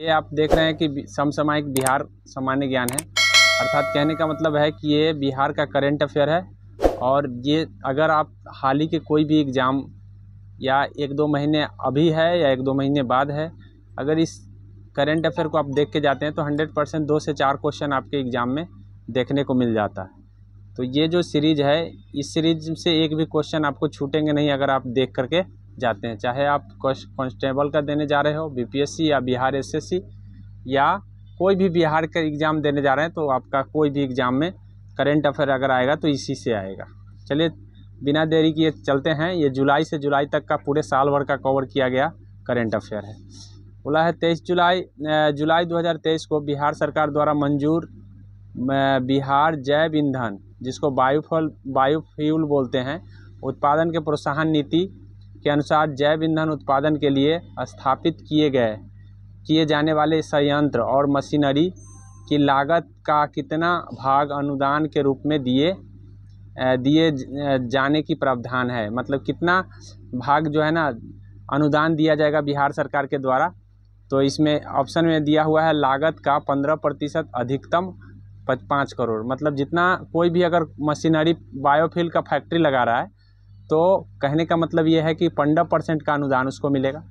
ये आप देख रहे हैं कि समसामयिक बिहार सामान्य ज्ञान है, अर्थात कहने का मतलब है कि ये बिहार का करंट अफेयर है। और ये अगर आप हाल ही के कोई भी एग्ज़ाम या 1-2 महीने अभी है या 1-2 महीने बाद है, अगर इस करंट अफेयर को आप देख के जाते हैं तो 100% 2 से 4 क्वेश्चन आपके एग्ज़ाम में देखने को मिल जाता है। तो ये जो सीरीज़ है, इस सीरीज से एक भी क्वेश्चन आपको छूटेंगे नहीं अगर आप देख करके जाते हैं। चाहे आप कांस्टेबल का देने जा रहे हो, बीपीएससी या बिहार एसएससी, या कोई भी बिहार का एग्ज़ाम देने जा रहे हैं, तो आपका कोई भी एग्ज़ाम में करंट अफेयर अगर आएगा तो इसी से आएगा। चलिए बिना देरी किए चलते हैं। ये जुलाई से जुलाई तक का पूरे साल भर का कवर किया गया करंट अफेयर है। बोला है 23 जुलाई 2023 को बिहार सरकार द्वारा मंजूर बिहार जैव ईंधन, जिसको बायोफ्यूल बोलते हैं, उत्पादन के प्रोत्साहन नीति के अनुसार जैव ईंधन उत्पादन के लिए स्थापित किए जाने वाले संयंत्र और मशीनरी की लागत का कितना भाग अनुदान के रूप में दिए जाने की प्रावधान है। मतलब कितना भाग जो है ना अनुदान दिया जाएगा बिहार सरकार के द्वारा। तो इसमें ऑप्शन में दिया हुआ है लागत का 15% अधिकतम 5 करोड़। मतलब जितना कोई भी अगर मशीनरी बायोफ्यूल का फैक्ट्री लगा रहा है तो कहने का मतलब ये है कि 15% का अनुदान उसको मिलेगा,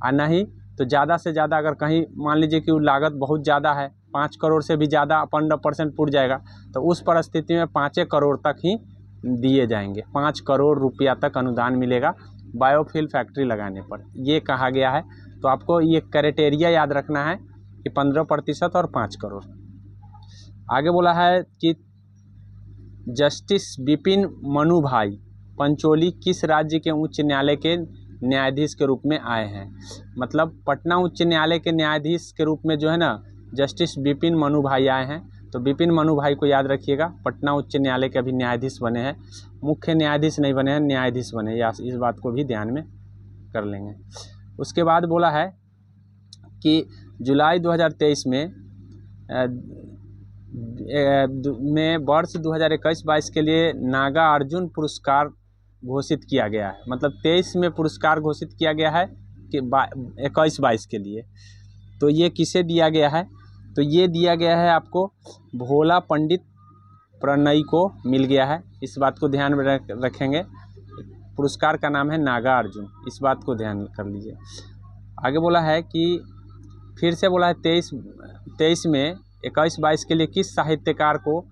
और नहीं तो ज़्यादा से ज़्यादा अगर कहीं मान लीजिए कि वो लागत बहुत ज़्यादा है, 5 करोड़ से भी ज़्यादा 15% पुट जाएगा, तो उस परिस्थिति में 5 करोड़ तक ही दिए जाएंगे। 5 करोड़ रुपया तक अनुदान मिलेगा बायोफ्यूल फैक्ट्री लगाने पर, ये कहा गया है। तो आपको ये क्राइटेरिया याद रखना है कि 15% और 5 करोड़। आगे बोला है कि जस्टिस विपिन मनु भाई पंचोली किस राज्य के उच्च न्यायालय के न्यायाधीश के रूप में आए हैं। मतलब पटना उच्च न्यायालय के न्यायाधीश के रूप में जो है ना जस्टिस विपिन मनु भाई आए हैं। तो विपिन मनु भाई को याद रखिएगा, पटना उच्च न्यायालय के अभी न्यायाधीश बने हैं, मुख्य न्यायाधीश नहीं बने हैं, न्यायाधीश बने, या इस बात को भी ध्यान में कर लेंगे। उसके बाद बोला है कि जुलाई 2023 में वर्ष 2021-22 के लिए नागा अर्जुन पुरस्कार घोषित किया गया है। मतलब 23 में पुरस्कार घोषित किया गया है कि 21-22 के लिए। तो ये किसे दिया गया है, तो ये दिया गया है आपको भोला पंडित प्रणय को मिल गया है। इस बात को ध्यान में रखेंगे, पुरस्कार का नाम है नागा अर्जुन, इस बात को ध्यान कर लीजिए। आगे बोला है कि फिर से बोला है 23 में 21-22 के लिए किस साहित्यकार को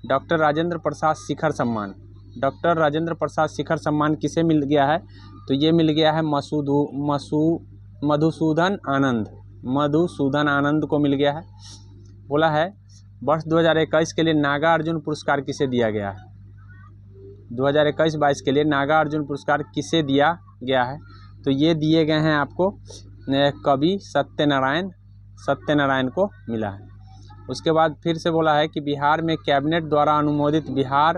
डॉक्टर राजेंद्र प्रसाद शिखर सम्मान, डॉक्टर राजेंद्र प्रसाद शिखर सम्मान किसे मिल गया है, तो ये मिल गया है मधुसूदन आनंद को मिल गया है। बोला है वर्ष 2021 के लिए नागा अर्जुन पुरस्कार किसे दिया गया है, 2021-22 के लिए नागा अर्जुन पुरस्कार किसे दिया गया है, तो ये दिए गए हैं आपको कवि सत्यनारायण को मिला है। उसके बाद फिर से बोला है कि बिहार में कैबिनेट द्वारा अनुमोदित बिहार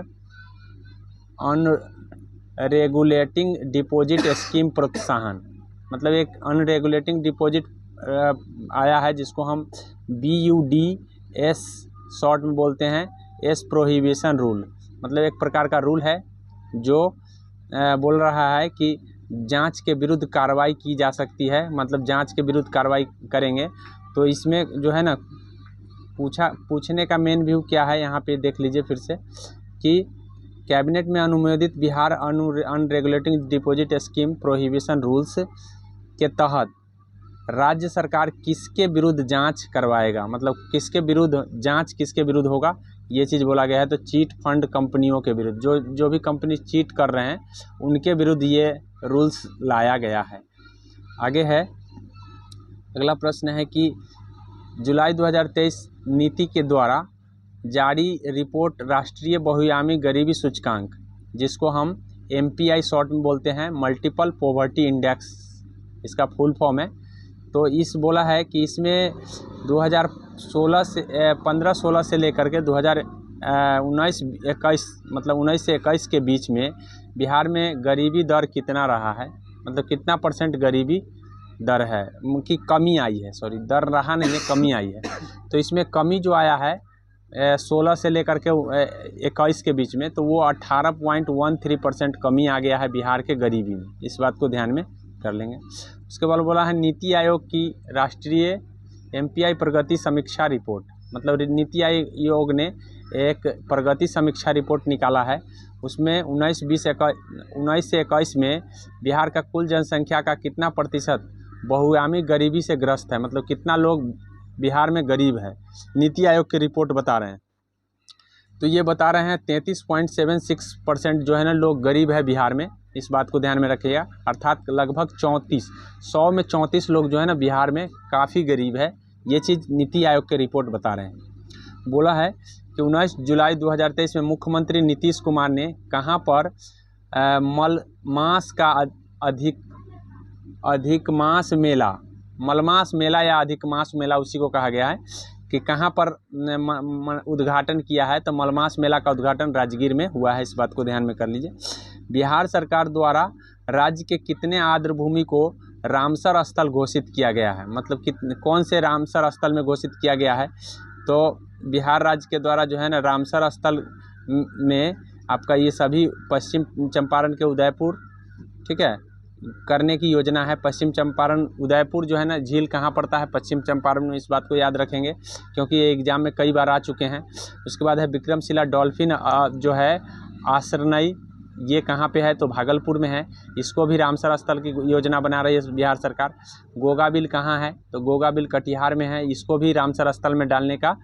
अनरेगुलेटिंग डिपॉजिट स्कीम प्रोत्साहन, मतलब एक अनरेगुलेटिंग डिपॉजिट आया है जिसको हम BUDS शॉर्ट में बोलते हैं, एस प्रोहिबिशन रूल। मतलब एक प्रकार का रूल है जो बोल रहा है कि जांच के विरुद्ध कार्रवाई की जा सकती है, मतलब जांच के विरुद्ध कार्रवाई करेंगे। तो इसमें जो है ना पूछने का मेन व्यू क्या है, यहाँ पे देख लीजिए फिर से कि कैबिनेट में अनुमोदित Bihar unregulating deposit scheme prohibition rules के तहत राज्य सरकार किसके विरुद्ध जांच करवाएगा, मतलब किसके विरुद्ध जांच किसके विरुद्ध होगा, ये चीज़ बोला गया है। तो चीट फंड कंपनियों के विरुद्ध, जो भी कंपनी चीट कर रहे हैं उनके विरुद्ध ये रूल्स लाया गया है। आगे है अगला प्रश्न है कि जुलाई 2023 नीति के द्वारा जारी रिपोर्ट राष्ट्रीय बहुआयामी गरीबी सूचकांक, जिसको हम MPI शॉर्ट में बोलते हैं, मल्टीपल पॉवर्टी इंडेक्स इसका फुल फॉर्म है। तो इस बोला है कि इसमें 2015-16 से लेकर के 2019-21 मतलब 19 से 21 के बीच में बिहार में गरीबी दर कितना रहा है, मतलब कितना % गरीबी दर है कि कमी आई है, सॉरी दर रहा नहीं है, कमी आई है। तो इसमें कमी जो आया है 16 से लेकर के 21 के बीच में, तो वो 18.13% कमी आ गया है बिहार के गरीबी में। इस बात को ध्यान में कर लेंगे। उसके बाद बोला है नीति आयोग की राष्ट्रीय MPI प्रगति समीक्षा रिपोर्ट, मतलब नीति आयोग ने एक प्रगति समीक्षा रिपोर्ट निकाला है। उसमें 19 से 21 में बिहार का कुल जनसंख्या का कितना प्रतिशत बहुआयामी गरीबी से ग्रस्त है, मतलब कितना लोग बिहार में गरीब है, नीति आयोग की रिपोर्ट बता रहे हैं। तो ये बता रहे हैं 33.76% जो है ना लोग गरीब है बिहार में, इस बात को ध्यान में रखिएगा। अर्थात लगभग 100 में 34 लोग जो है ना बिहार में काफ़ी गरीब है, ये चीज़ नीति आयोग के रिपोर्ट बता रहे हैं। बोला है कि 19 जुलाई 2023 में मुख्यमंत्री नीतीश कुमार ने कहाँ पर मलमास का अधिकमास मेला, मलमास मेला या अधिकमास मेला उसी को कहा गया है, कि कहाँ पर उद्घाटन किया है। तो मलमास मेला का उद्घाटन राजगीर में हुआ है, इस बात को ध्यान में कर लीजिए। बिहार सरकार द्वारा राज्य के कितने आर्द्र भूमि को रामसर स्थल घोषित किया गया है, मतलब कौन से रामसर स्थल में घोषित किया गया है। तो बिहार राज्य के द्वारा जो है ना रामसर स्थल में आपका ये सभी पश्चिम चंपारण के उदयपुर, ठीक है, करने की योजना है। पश्चिम चंपारण उदयपुर जो है ना झील कहाँ पड़ता है, पश्चिम चंपारण में, इस बात को याद रखेंगे क्योंकि ये एग्जाम में कई बार आ चुके हैं। उसके बाद है विक्रमशिला डॉल्फिन जो है आश्रय, ये कहाँ पे है, तो भागलपुर में है, इसको भी रामसर स्थल की योजना बना रही है बिहार सरकार। गोगाबिल कहाँ है, तो गोगाबिल कटिहार में है, इसको भी रामसर स्थल में डालने का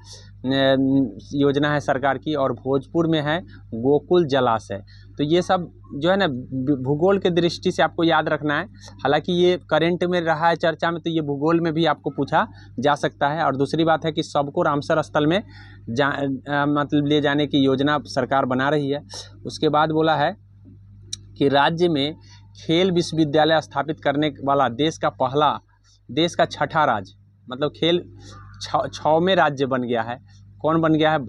योजना है सरकार की। और भोजपुर में है गोकुल जलाशय। तो ये सब जो है ना भूगोल के दृष्टि से आपको याद रखना है। हालांकि ये करंट में रहा है चर्चा में, तो ये भूगोल में भी आपको पूछा जा सकता है। और दूसरी बात है कि सबको रामसर स्थल में मतलब ले जाने की योजना सरकार बना रही है। उसके बाद बोला है कि राज्य में खेल विश्वविद्यालय स्थापित करने वाला देश का छठा राज्य, मतलब खेल 6वें राज्य बन गया है। कौन बन गया है,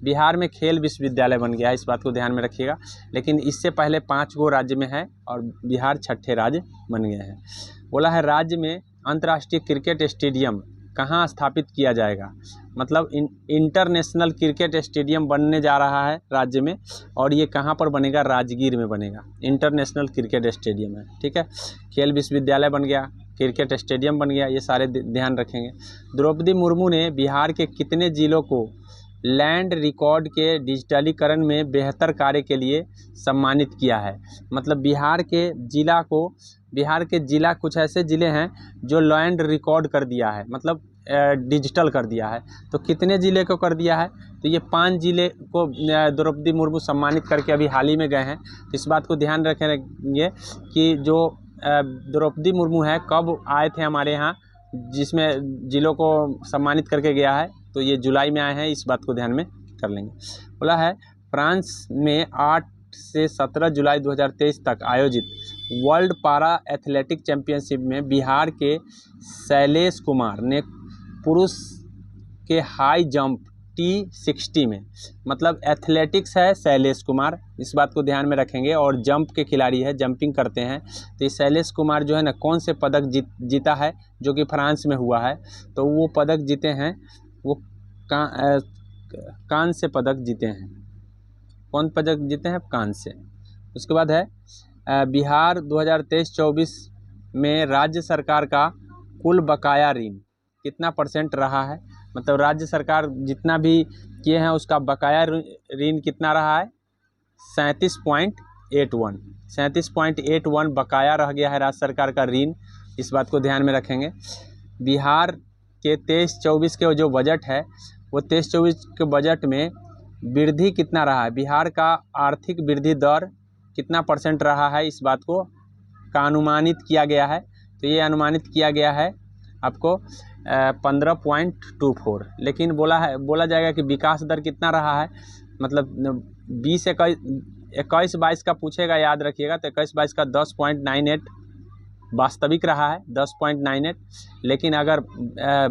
बिहार में खेल विश्वविद्यालय बन गया है, इस बात को ध्यान में रखिएगा। लेकिन इससे पहले 5 गो राज्य में है और बिहार छठे राज्य बन गया है। बोला है राज्य में अंतर्राष्ट्रीय क्रिकेट स्टेडियम कहाँ स्थापित किया जाएगा, मतलब इंटरनेशनल क्रिकेट स्टेडियम बनने जा रहा है राज्य में, और ये कहाँ पर बनेगा, राजगीर में बनेगा, इंटरनेशनल क्रिकेट स्टेडियम है, ठीक है। खेल विश्वविद्यालय बन गया, क्रिकेट स्टेडियम बन गया, ये सारे ध्यान रखेंगे। द्रौपदी मुर्मू ने बिहार के कितने जिलों को लैंड रिकॉर्ड के डिजिटलीकरण में बेहतर कार्य के लिए सम्मानित किया है, मतलब बिहार के ज़िला कुछ ऐसे ज़िले हैं जो लैंड रिकॉर्ड कर दिया है, मतलब डिजिटल कर दिया है। तो कितने ज़िले को कर दिया है, तो ये 5 ज़िले को द्रौपदी मुर्मू सम्मानित करके अभी हाल ही में गए हैं। तो इस बात को ध्यान रखेंगे कि जो द्रौपदी मुर्मू है कब आए थे हमारे यहाँ, जिसमें ज़िलों को सम्मानित करके गया है, तो ये जुलाई में आए हैं, इस बात को ध्यान में कर लेंगे। बोला है फ्रांस में 8 से 17 जुलाई 2023 तक आयोजित वर्ल्ड पारा एथलेटिक चैंपियनशिप में बिहार के शैलेश कुमार ने पुरुष के हाई जंप T60 में, मतलब एथलेटिक्स है शैलेश कुमार, इस बात को ध्यान में रखेंगे, और जंप के खिलाड़ी है, जंपिंग करते हैं। तो ये शैलेश कुमार जो है ना कौन से पदक जीता है, जो कि फ्रांस में हुआ है। तो वो पदक जीते हैं, वो कांस्य पदक जीते हैं। कौन पदक जीते हैं, कांस्य। उसके बाद है बिहार 2023-24 में राज्य सरकार का कुल बकाया ऋण कितना % रहा है, मतलब राज्य सरकार जितना भी किए हैं उसका बकाया ऋण कितना रहा है, 37.81 बकाया रह गया है राज्य सरकार का ऋण, इस बात को ध्यान में रखेंगे। बिहार के 23-24 के जो बजट है, वो 23-24 के बजट में वृद्धि कितना रहा है, बिहार का आर्थिक वृद्धि दर कितना % रहा है, इस बात को अनुमानित किया गया है। तो ये अनुमानित किया गया है आपको 15.24, लेकिन बोला जाएगा कि विकास दर कितना रहा है, मतलब 21-22 का पूछेगा, याद रखिएगा। तो 21-22 का 10.98 वास्तविक रहा है, 10.98, लेकिन अगर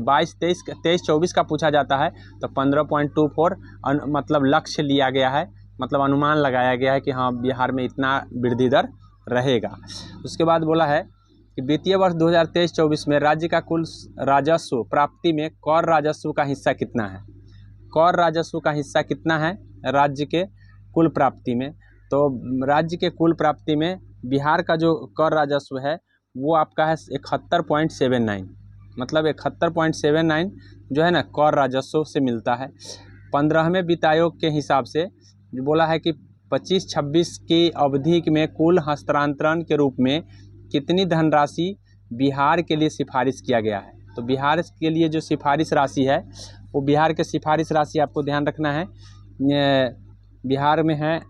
23-24 का पूछा जाता है तो 15.24 मतलब लक्ष्य लिया गया है, मतलब अनुमान लगाया गया है कि हाँ बिहार में इतना वृद्धि दर रहेगा। उसके बाद बोला है कि वित्तीय वर्ष 2023-24 में राज्य का कुल राजस्व प्राप्ति में कर राजस्व का हिस्सा कितना है, कर राजस्व का हिस्सा कितना है राज्य के कुल प्राप्ति में। तो राज्य के कुल प्राप्ति में बिहार का जो कर राजस्व है वो आपका है 71.79, मतलब 71.79 जो है ना कर राजस्व से मिलता है। 15वें वित्त आयोग के हिसाब से जो बोला है कि 25-26 की अवधि में कुल हस्तांतरण के रूप में कितनी धनराशि बिहार के लिए सिफारिश किया गया है। तो बिहार के लिए जो सिफारिश राशि है वो बिहार के सिफारिश राशि आपको ध्यान रखना है, बिहार में है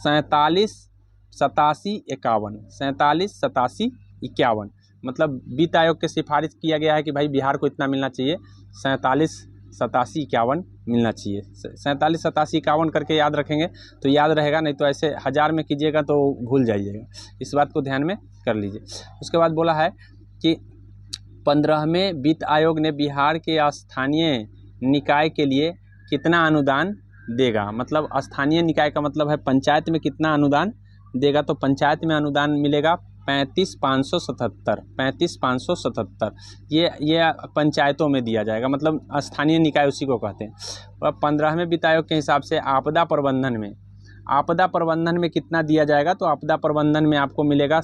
47-87-51 मतलब वित्त आयोग के सिफारिश किया गया है कि भाई बिहार को इतना मिलना चाहिए, 47-87-51 मिलना चाहिए। 47-87-51 करके याद रखेंगे तो याद रहेगा, नहीं तो ऐसे हज़ार में कीजिएगा तो भूल जाइएगा, इस बात को ध्यान में कर लीजिए। उसके बाद बोला है कि 15वें वित्त आयोग ने बिहार के स्थानीय निकाय के लिए कितना अनुदान देगा। मतलब स्थानीय निकाय का मतलब है पंचायत में कितना अनुदान देगा। तो पंचायत में अनुदान मिलेगा 35,577 ये पंचायतों में दिया जाएगा, मतलब स्थानीय निकाय उसी को कहते हैं। और 15वें वित्त आयोग के हिसाब से आपदा प्रबंधन में कितना दिया जाएगा। तो आपदा प्रबंधन में आपको मिलेगा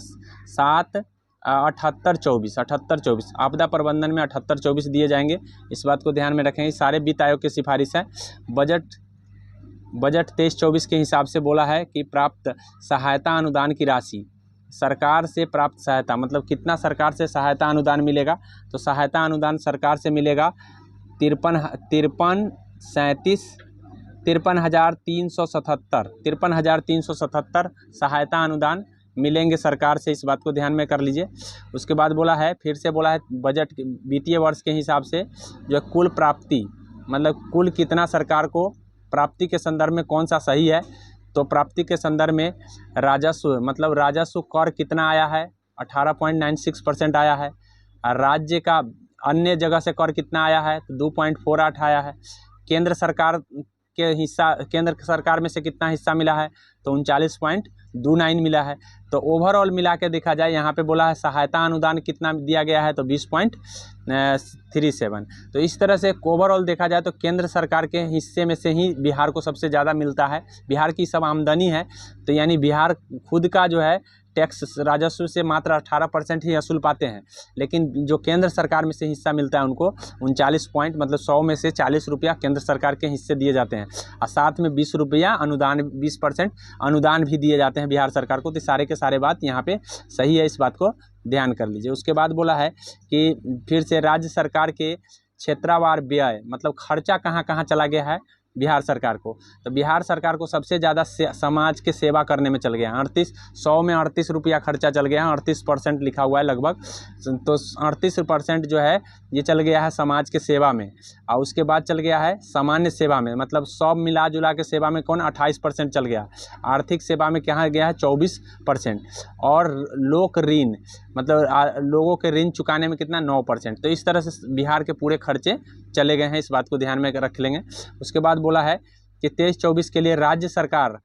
78-24 आपदा प्रबंधन में 78-24 दिए जाएंगे, इस बात को ध्यान में रखेंगे। सारे वित्त आयोग की सिफारिश है। बजट 23-24 के हिसाब से बोला है कि प्राप्त सहायता अनुदान की राशि, सरकार से प्राप्त सहायता मतलब कितना सरकार से सहायता अनुदान मिलेगा। तो सहायता अनुदान सरकार से मिलेगा 53,377 सहायता अनुदान मिलेंगे सरकार से, इस बात को ध्यान में कर लीजिए। उसके बाद बोला है, फिर से बोला है बजट वित्तीय वर्ष के हिसाब से जो कुल प्राप्ति मतलब कुल कितना सरकार को प्राप्ति के संदर्भ में कौन सा सही है। तो प्राप्ति के संदर्भ में राजस्व मतलब राजस्व कर कितना आया है, 18.96% आया है। राज्य का अन्य जगह से कर कितना आया है, तो 2.48 आया है। केंद्र सरकार में से कितना हिस्सा मिला है, तो 39.29 मिला है। तो ओवरऑल मिला के देखा जाए, यहाँ पे बोला है सहायता अनुदान कितना दिया गया है, तो 20.37। तो इस तरह से ओवरऑल देखा जाए तो केंद्र सरकार के हिस्से में से ही बिहार को सबसे ज़्यादा मिलता है। बिहार की सब आमदनी है, तो यानी बिहार खुद का जो है टैक्स राजस्व से मात्र 18% ही वसूल पाते हैं, लेकिन जो केंद्र सरकार में से हिस्सा मिलता है उनको 39 पॉइंट मतलब 100 में से 40 रुपया केंद्र सरकार के हिस्से दिए जाते हैं, और साथ में 20 रुपया अनुदान 20% अनुदान भी दिए जाते हैं बिहार सरकार को। तो सारे के सारे बात यहाँ पे सही है, इस बात को ध्यान कर लीजिए। उसके बाद बोला है कि फिर से राज्य सरकार के क्षेत्रवार व्यय मतलब खर्चा कहाँ कहाँ चला गया है बिहार सरकार को। तो बिहार सरकार को सबसे ज़्यादा समाज के सेवा करने में चल गया है। 100 में 38 रुपया खर्चा चल गया है, 38% लिखा हुआ है लगभग। तो 38% जो है ये चल गया है समाज के सेवा में, और उसके बाद चल गया है सामान्य सेवा में, मतलब सब मिला जुला के सेवा में कौन 28% चल गया। आर्थिक सेवा में कहाँ गया है 24%, और लोक ऋण मतलब लोगों के ऋण चुकाने में कितना 9%। तो इस तरह से बिहार के पूरे खर्चे चले गए हैं, इस बात को ध्यान में रख लेंगे। उसके बाद बोला है कि 23-24 के लिए राज्य सरकार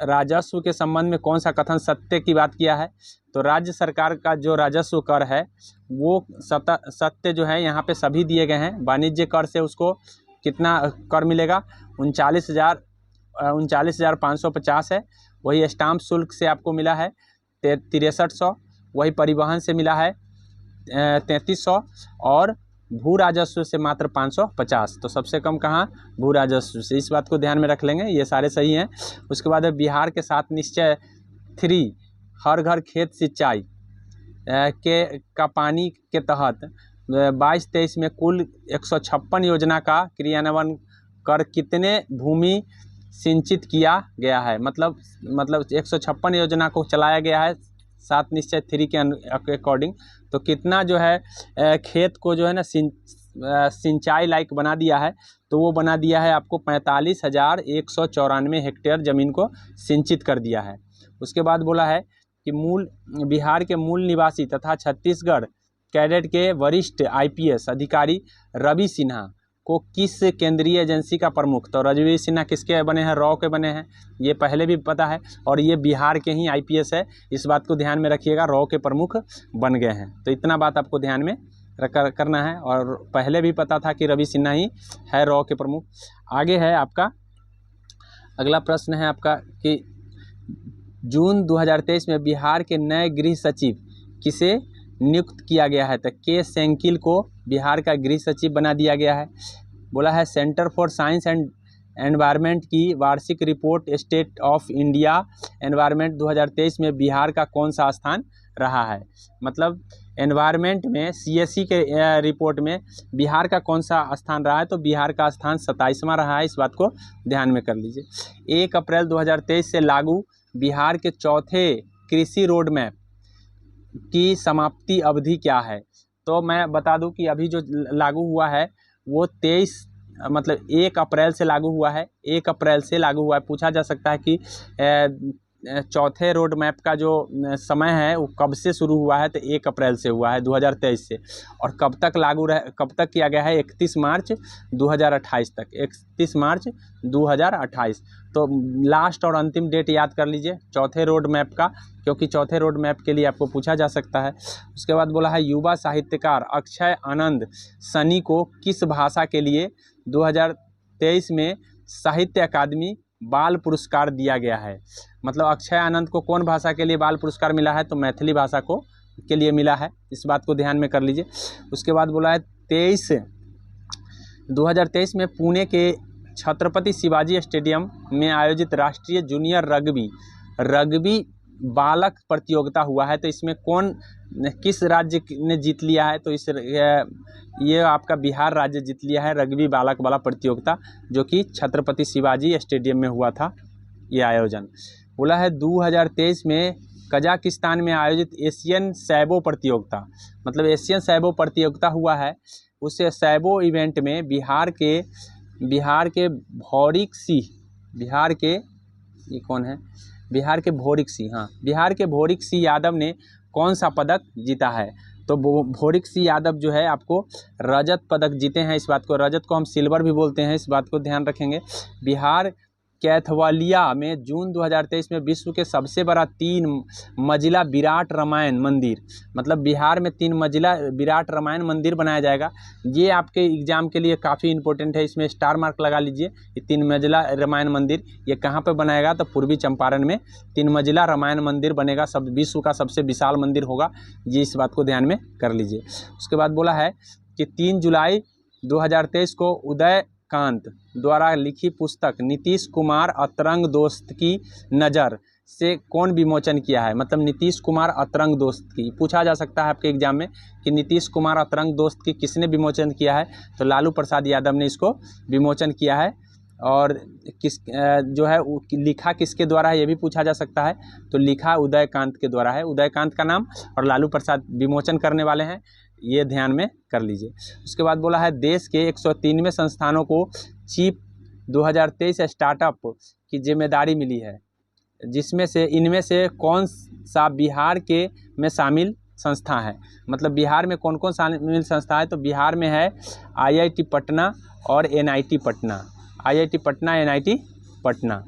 राजस्व के संबंध में कौन सा कथन सत्य की बात किया है। तो राज्य सरकार का जो राजस्व कर है वो सत्य जो है यहाँ पे सभी दिए गए हैं। वाणिज्य कर से उसको कितना कर मिलेगा 39,550 है। वही स्टाम्प शुल्क से आपको मिला है 6300, वही परिवहन से मिला है 3300, और भू राजस्व से मात्र 550। तो सबसे कम कहाँ भू राजस्व से, इस बात को ध्यान में रख लेंगे, ये सारे सही हैं। उसके बाद बिहार के 7 निश्चय 3 हर घर खेत सिंचाई का पानी के तहत 22-23 में कुल 156 योजना का क्रियान्वयन कर कितने भूमि सिंचित किया गया है। मतलब 156 योजना को चलाया गया है 7 निश्चय 3 के अकॉर्डिंग। तो कितना जो है खेत को जो है ना सिंचाई लायक बना दिया है, तो वो बना दिया है आपको 45,194 हेक्टेयर ज़मीन को सिंचित कर दिया है। उसके बाद बोला है कि बिहार के मूल निवासी तथा छत्तीसगढ़ कैडेट के वरिष्ठ IPS अधिकारी रवि सिन्हा को किस केंद्रीय एजेंसी का प्रमुख, तो रवि सिन्हा किसके बने हैं, रॉ के बने हैं, ये पहले भी पता है, और ये बिहार के ही IPS है, इस बात को ध्यान में रखिएगा, रॉ के प्रमुख बन गए हैं। तो इतना बात आपको ध्यान में करना है, और पहले भी पता था कि रवि सिन्हा ही है रॉ के प्रमुख। आगे है आपका अगला प्रश्न है आपका कि जून 2023 में बिहार के नए गृह सचिव किसे नियुक्त किया गया है? तो के सेंकिल को बिहार का गृह सचिव बना दिया गया है। बोला है centre for science and environment की वार्षिक report state of India environment 2023 में बिहार का कौन सा स्थान रहा है? मतलब एनवायरनमेंट में CSE के रिपोर्ट में बिहार का कौन सा स्थान रहा है? तो बिहार का स्थान 27वां रहा है। इस बात को ध्यान में कर लीजिए। 1 अप्रैल 2023 से लागू बिहार के चौथे कृषि रोड मैप की समाप्ति अवधि क्या है? तो मैं बता दूं कि अभी जो लागू हुआ है वो 1 अप्रैल से लागू हुआ है। 1 अप्रैल से लागू हुआ है। पूछा जा सकता है कि चौथे रोड मैप का जो समय है वो कब से शुरू हुआ है? तो 1 अप्रैल से हुआ है 2023 से। और कब तक किया गया है? 31 मार्च 2028 तक। 31 मार्च 2028। तो लास्ट और अंतिम डेट याद कर लीजिए चौथे रोड मैप का, क्योंकि चौथे रोड मैप के लिए आपको पूछा जा सकता है। उसके बाद बोला है युवा साहित्यकार अक्षय आनंद सनी को किस भाषा के लिए 2023 में साहित्य अकादमी बाल पुरस्कार दिया गया है? मतलब अक्षय आनंद को कौन भाषा के लिए बाल पुरस्कार मिला है? तो मैथिली भाषा के लिए मिला है। इस बात को ध्यान में कर लीजिए। उसके बाद बोला है 2023 में पुणे के छत्रपति शिवाजी स्टेडियम में आयोजित राष्ट्रीय जूनियर रग्बी बालक प्रतियोगिता हुआ है। तो इसमें किस राज्य ने जीत लिया है? तो ये आपका बिहार राज्य जीत लिया है रग्बी बालक वाला प्रतियोगिता, जो कि छत्रपति शिवाजी स्टेडियम में हुआ था ये आयोजन। बोला है 2023 में कजाकिस्तान में आयोजित एशियन सैबो प्रतियोगिता, मतलब एशियन सैबो प्रतियोगिता हुआ है। उस सैबो इवेंट में बिहार के भौरिक सिंह यादव ने कौन सा पदक जीता है? तो भौरिक सिंह यादव जो है आपको रजत पदक जीते हैं। इस बात को, रजत को हम सिल्वर भी बोलते हैं, इस बात को ध्यान रखेंगे। बिहार कैथवलिया में जून 2023 में विश्व के सबसे बड़ा 3 मंजिला विराट रामायण मंदिर, मतलब बिहार में 3 मंजिला विराट रामायण मंदिर बनाया जाएगा। ये आपके एग्जाम के लिए काफ़ी इंपॉर्टेंट है, इसमें स्टार मार्क लगा लीजिए। ये 3 मंजिला रामायण मंदिर ये कहाँ पे बनाएगा? तो पूर्वी चंपारण में 3 मंजिला रामायण मंदिर बनेगा। विश्व का सबसे विशाल मंदिर होगा ये, इस बात को ध्यान में कर लीजिए। उसके बाद बोला है कि 3 जुलाई 2023 को उदयकांत द्वारा लिखी पुस्तक नीतीश कुमार अतरंग दोस्त की नज़र से कौन विमोचन किया है? मतलब नीतीश कुमार अतरंग दोस्त की पूछा जा सकता है आपके एग्जाम में कि नीतीश कुमार अतरंग दोस्त की किसने विमोचन किया है? तो लालू प्रसाद यादव ने इसको विमोचन किया है। और लिखा किसके द्वारा है ये भी पूछा जा सकता है। तो लिखा उदयकांत के द्वारा है। उदयकांत का नाम और लालू प्रसाद विमोचन करने वाले हैं, ये ध्यान में कर लीजिए। उसके बाद बोला है देश के 103वें संस्थानों को चीफ 2023 स्टार्टअप की जिम्मेदारी मिली है, जिसमें से इनमें से कौन सा बिहार के में शामिल संस्था है? मतलब बिहार में कौन कौन शामिल संस्था है? तो बिहार में है IIT पटना और NIT Patna. IIT Patna, NIT Patna,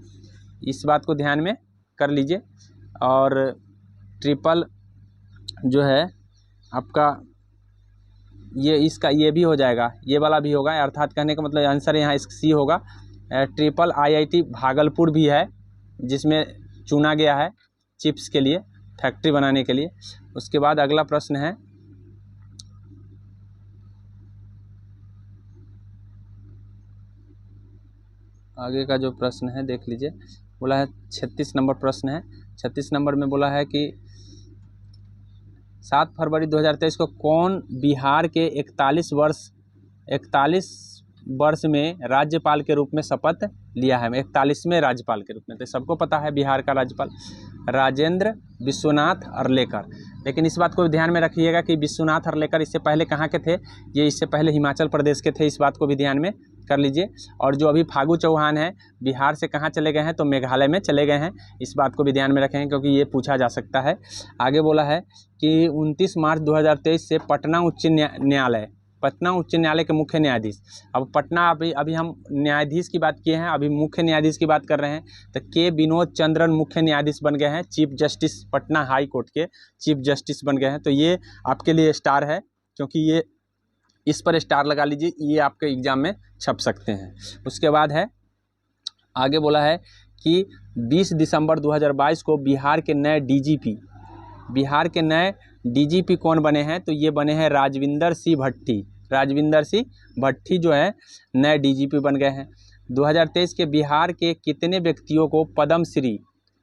इस बात को ध्यान में कर लीजिए। और ट्रिपल जो है आपका ये भी हो जाएगा, ये वाला भी होगा। अर्थात कहने का मतलब आंसर यहाँ C होगा। ट्रिपल IIT भागलपुर भी है, जिसमें चुना गया है चिप्स के लिए, फैक्ट्री बनाने के लिए। उसके बाद अगला प्रश्न है, आगे का जो प्रश्न है देख लीजिए। बोला है 36 नंबर प्रश्न है। 36 नंबर में बोला है कि 7 फरवरी 2023 को कौन बिहार के 41 वर्ष में राज्यपाल के रूप में शपथ लिया है? 41वें राज्यपाल के रूप में। तो सबको पता है बिहार का राज्यपाल राजेंद्र विश्वनाथ अर्लेकर। लेकिन इस बात को ध्यान में रखिएगा कि विश्वनाथ अर्लेकर इससे पहले कहाँ के थे? ये इससे पहले हिमाचल प्रदेश के थे, इस बात को भी ध्यान में कर लीजिए। और जो अभी फागू चौहान है बिहार से कहाँ चले गए हैं? तो मेघालय में चले गए हैं, इस बात को भी ध्यान में रखेंगे क्योंकि ये पूछा जा सकता है। आगे बोला है कि 29 मार्च 2023 से पटना उच्च न्यायालय के मुख्य न्यायाधीश, अब पटना अभी हम न्यायाधीश की बात किए हैं, अभी मुख्य न्यायाधीश की बात कर रहे हैं। तो के विनोद चंद्रन मुख्य न्यायाधीश बन गए हैं, chief justice Patna high court के चीफ जस्टिस बन गए हैं। तो ये आपके लिए स्टार है, क्योंकि ये इस पर स्टार लगा लीजिए, ये आपके एग्जाम में छप सकते हैं। उसके बाद है आगे बोला है कि 20 दिसंबर 2022 को बिहार के नए डीजीपी कौन बने हैं, तो ये बने हैं राजविंदर सिंह भट्टी। राजविंदर सिंह भट्टी जो है नए डीजीपी बन गए हैं। 2023 के बिहार के कितने व्यक्तियों को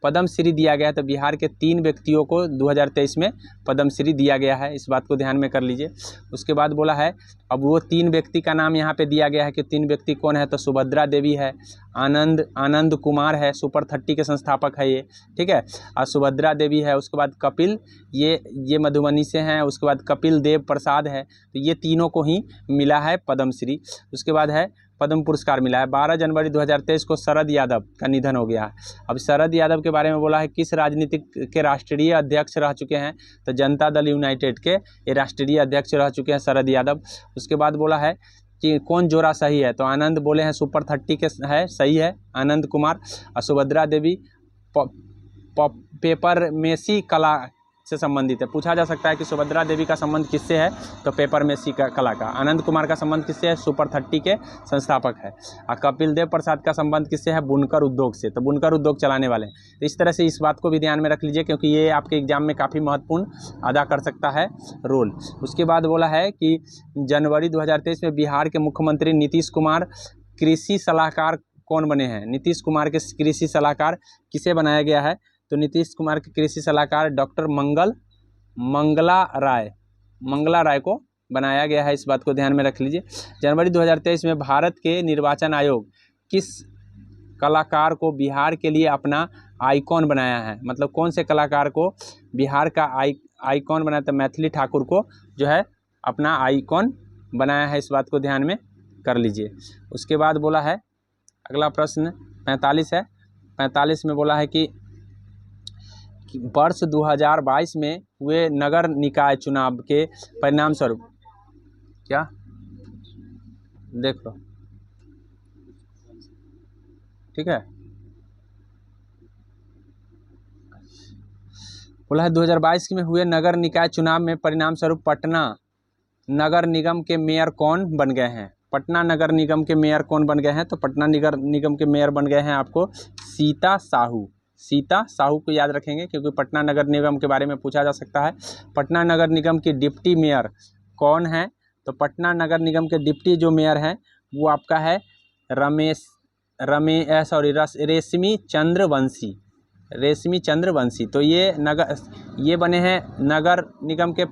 पद्मश्री दिया गया है, तो बिहार के 3 व्यक्तियों को 2023 में पद्मश्री दिया गया है, इस बात को ध्यान में कर लीजिए। उसके बाद बोला है, अब वो 3 व्यक्ति का नाम यहाँ पे दिया गया है कि 3 व्यक्ति कौन है, तो सुभद्रा देवी है, आनंद कुमार है, सुपर 30 के संस्थापक है ये, ठीक है, और सुभद्रा देवी है। उसके बाद कपिल, ये मधुबनी से हैं। उसके बाद कपिल देव प्रसाद है, तो ये तीनों को ही मिला है पद्मश्री। उसके बाद है पद्म पुरस्कार मिला है। 12 जनवरी 2023 को शरद यादव का निधन हो गया है। अब शरद यादव के बारे में बोला है, किस राजनीतिक के राष्ट्रीय अध्यक्ष रह चुके हैं, तो जनता दल यूनाइटेड के ये राष्ट्रीय अध्यक्ष रह चुके हैं शरद यादव। उसके बाद बोला है कि कौन जोड़ा सही है, तो आनंद बोले हैं सुपर 30 के है, सही है आनंद कुमार। और सुभद्रा देवी पेपर मेसी कला से संबंधित है। पूछा जा सकता है कि सुभद्रा देवी का संबंध किससे है, तो पेपर मेसी कला का। आनंद कुमार का संबंध किससे है, सुपर 30 के संस्थापक है। और कपिल देव प्रसाद का संबंध किससे है, बुनकर उद्योग से, तो बुनकर उद्योग चलाने वाले हैं। तो इस तरह से इस बात को भी ध्यान में रख लीजिए, क्योंकि ये आपके एग्जाम में काफ़ी महत्वपूर्ण अदा कर सकता है रोल। उसके बाद बोला है कि जनवरी 2023 में बिहार के मुख्यमंत्री नीतीश कुमार कृषि सलाहकार कौन बने हैं। नीतीश कुमार के कृषि सलाहकार किसे बनाया गया है, तो नीतीश कुमार के कृषि सलाहकार डॉक्टर मंगला राय को बनाया गया है, इस बात को ध्यान में रख लीजिए। जनवरी 2023 में भारत के निर्वाचन आयोग किस कलाकार को बिहार के लिए अपना आइकॉन बनाया है, मतलब कौन से कलाकार को बिहार का आइकॉन बनाया, तो मैथिली ठाकुर को जो है अपना आइकॉन बनाया है, इस बात को ध्यान में कर लीजिए। उसके बाद बोला है, अगला प्रश्न 45 है। 45 में बोला है कि वर्ष 2022 में हुए नगर निकाय चुनाव के परिणाम स्वरूप, क्या देख लो, ठीक है, बोला है 2022 में हुए नगर निकाय चुनाव में परिणाम स्वरूप पटना नगर निगम के मेयर कौन बन गए हैं। पटना नगर निगम के मेयर कौन बन गए हैं, तो पटना नगर निगम के मेयर बन गए हैं आपको सीता साहू को याद रखेंगे, क्योंकि पटना नगर निगम के बारे में पूछा जा सकता है। पटना नगर निगम की डिप्टी मेयर कौन है, तो पटना नगर निगम के डिप्टी जो मेयर हैं वो आपका है रेशमी चंद्र वंशी। तो ये बने हैं नगर निगम के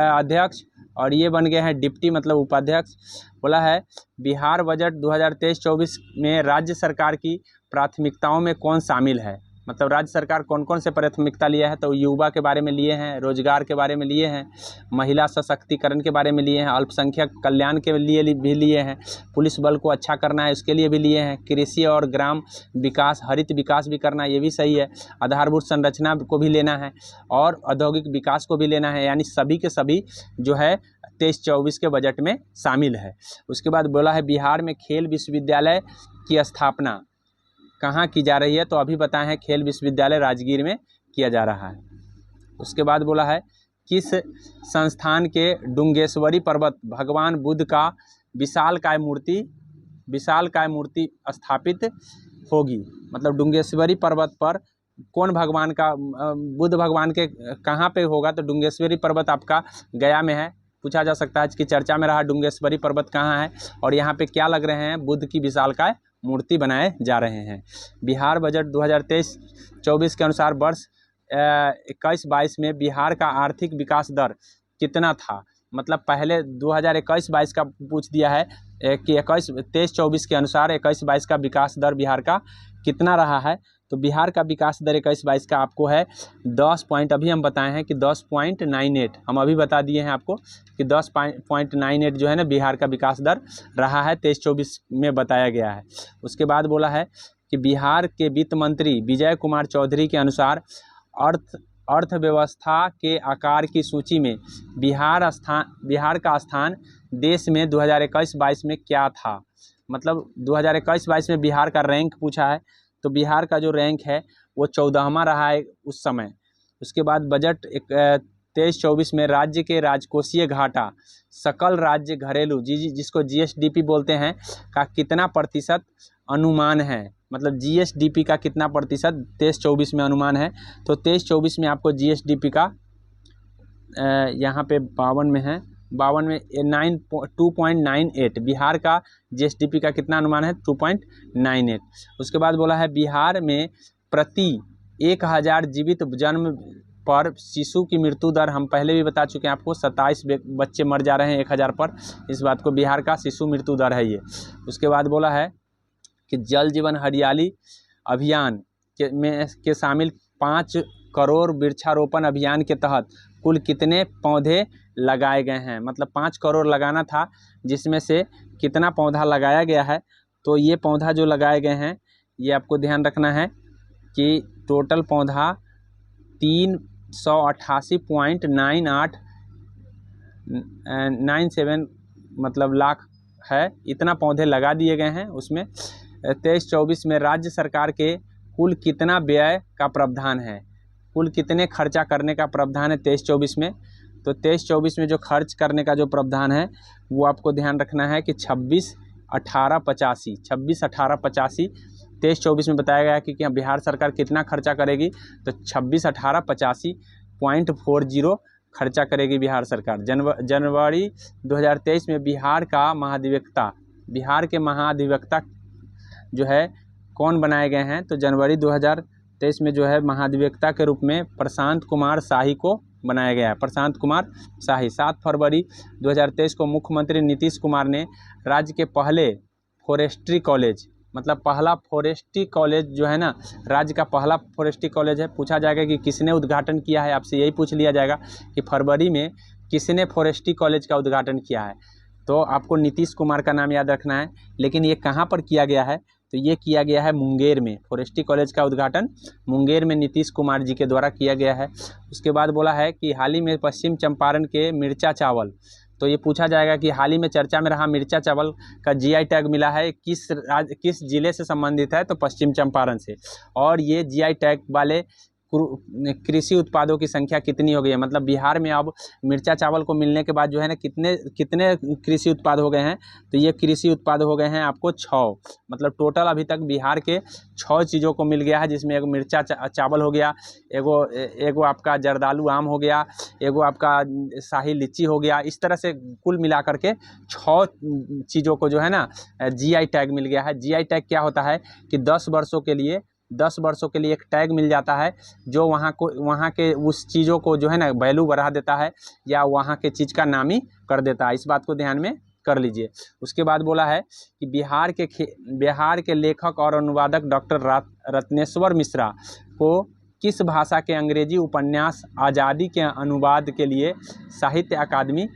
अध्यक्ष, और ये बन गए हैं डिप्टी मतलब उपाध्यक्ष। बोला है बिहार बजट 2023-24 में राज्य सरकार की प्राथमिकताओं में कौन शामिल है, मतलब राज्य सरकार कौन कौन से प्राथमिकता लिया है, तो युवा के बारे में लिए हैं, रोजगार के बारे में लिए हैं, महिला सशक्तिकरण के बारे में लिए हैं, अल्पसंख्यक कल्याण के लिए भी लिए हैं, पुलिस बल को अच्छा करना है उसके लिए भी लिए हैं, कृषि और ग्राम विकास हरित विकास भी करना है, ये भी सही है, आधारभूत संरचना को भी लेना है और औद्योगिक विकास को भी लेना है, यानी सभी के सभी जो है 23-24 के बजट में शामिल है। उसके बाद बोला है बिहार में खेल विश्वविद्यालय की स्थापना कहाँ की जा रही है, तो अभी बताए हैं खेल विश्वविद्यालय राजगीर में किया जा रहा है। उसके बाद बोला है किस संस्थान के डुंगेश्वरी पर्वत भगवान बुद्ध का विशालकाय मूर्ति स्थापित होगी, मतलब डुंगेश्वरी पर्वत पर कौन भगवान का बुद्ध भगवान के कहाँ पे होगा, तो डुंगेश्वरी पर्वत आपका गया में है। पूछा जा सकता है कि चर्चा में रहा डुंगेश्वरी पर्वत कहाँ है और यहाँ पे क्या लग रहे हैं, बुद्ध की विशालकाय मूर्ति बनाए जा रहे हैं। बिहार बजट 2023-24 के अनुसार वर्ष 21-22 में बिहार का आर्थिक विकास दर कितना था, मतलब पहले 2021-22 का पूछ दिया है कि 23-24 के अनुसार 21-22 का विकास दर बिहार का कितना रहा है, तो बिहार का विकास दर 21-22 का आपको है 10 पॉइंट, अभी हम बताए हैं कि 10.98, हम अभी बता दिए हैं आपको कि 10.98 जो है ना बिहार का विकास दर रहा है, 23-24 में बताया गया है। उसके बाद बोला है कि बिहार के वित्त मंत्री विजय कुमार चौधरी के अनुसार अर्थव्यवस्था के आकार की सूची में बिहार का स्थान देश में 2021-22 में क्या था, मतलब 2021-22 में बिहार का रैंक पूछा है, तो बिहार का जो रैंक है वो 14वां रहा है उस समय। उसके बाद बजट 23-24 में राज्य के राजकोषीय घाटा सकल राज्य घरेलू जिसको जीएसडीपी बोलते हैं का कितना प्रतिशत अनुमान है, मतलब जीएसडीपी का कितना प्रतिशत 23-24 में अनुमान है, तो 23-24 में आपको जीएसडीपी का यहाँ पे 52 में है, 52 में 2.98 बिहार का जीएसडीपी का कितना अनुमान है 2.98। उसके बाद बोला है बिहार में प्रति 1000 जीवित जन्म पर शिशु की मृत्यु दर, हम पहले भी बता चुके हैं आपको, 27 बच्चे मर जा रहे हैं 1000 पर, इस बात को बिहार का शिशु मृत्यु दर है ये। उसके बाद बोला है कि जल जीवन हरियाली अभियान के शामिल 5 करोड़ वृक्षारोपण अभियान के तहत कुल कितने पौधे लगाए गए हैं, मतलब 5 करोड़ लगाना था, जिसमें से कितना पौधा लगाया गया है। तो ये पौधा जो लगाए गए हैं ये आपको ध्यान रखना है कि टोटल पौधा 388.97 मतलब लाख है, इतना पौधे लगा दिए गए हैं। उसमें 23-24 में राज्य सरकार के कुल कितना व्यय का प्रावधान है, कुल कितने खर्चा करने का प्रावधान है 23-24 में। तो 23-24 में जो खर्च करने का जो प्रावधान है वो आपको ध्यान रखना है कि 26-18-85 23-24 में बताया गया है कि बिहार सरकार कितना खर्चा करेगी, तो 26-18-85.40 खर्चा करेगी बिहार सरकार। जनवरी 2023 में बिहार के महाधिवक्ता जो है कौन बनाए गए हैं, तो जनवरी 2023 में जो है महाधिवक्ता के रूप में प्रशांत कुमार शाही को बनाया गया है, प्रशांत कुमार शाही। 7 फरवरी 2023 को मुख्यमंत्री नीतीश कुमार ने राज्य के पहले फॉरेस्ट्री कॉलेज, मतलब पहला फॉरेस्ट्री कॉलेज जो है ना, राज्य का पहला फॉरेस्ट्री कॉलेज है। पूछा जाएगा कि किसने उद्घाटन किया है, आपसे यही पूछ लिया जाएगा कि फरवरी में किसने फॉरेस्ट्री कॉलेज का उद्घाटन किया है, तो आपको नीतीश कुमार का नाम याद रखना है। लेकिन ये कहाँ पर किया गया है, तो ये किया गया है मुंगेर में, फॉरेस्ट्री कॉलेज का उद्घाटन मुंगेर में नीतीश कुमार जी के द्वारा किया गया है। उसके बाद बोला है कि हाल ही में पश्चिम चंपारण के मिर्चा चावल, तो ये पूछा जाएगा कि हाल ही में चर्चा में रहा मिर्चा चावल का जीआई टैग मिला है, किस जिले से संबंधित है, तो पश्चिम चंपारण से। और ये जीआई टैग वाले कृषि उत्पादों की संख्या कितनी हो गई है, मतलब बिहार में अब मिर्चा चावल को मिलने के बाद जो है ना कितने कृषि उत्पाद हो गए हैं, तो ये कृषि उत्पाद हो गए हैं आपको 6, मतलब टोटल अभी तक बिहार के 6 चीज़ों को मिल गया है, जिसमें एक मिर्चा चावल हो गया, एगो आपका जर्दालू आम हो गया, एगो आपका शाही लीची हो गया। इस तरह से कुल मिला करके 6 चीज़ों को जो है ना जीआई टैग मिल गया है। जीआई टैग क्या होता है कि 10 वर्षों के लिए एक टैग मिल जाता है, जो वहाँ के उस चीज़ों को जो है ना वैल्यू बढ़ा देता है या वहाँ के चीज़ का नामी कर देता है। इस बात को ध्यान में कर लीजिए। उसके बाद बोला है कि बिहार के लेखक और अनुवादक डॉक्टर रत्नेश्वर मिश्रा को किस भाषा के अंग्रेजी उपन्यास आज़ादी के अनुवाद के लिए साहित्य अकादमी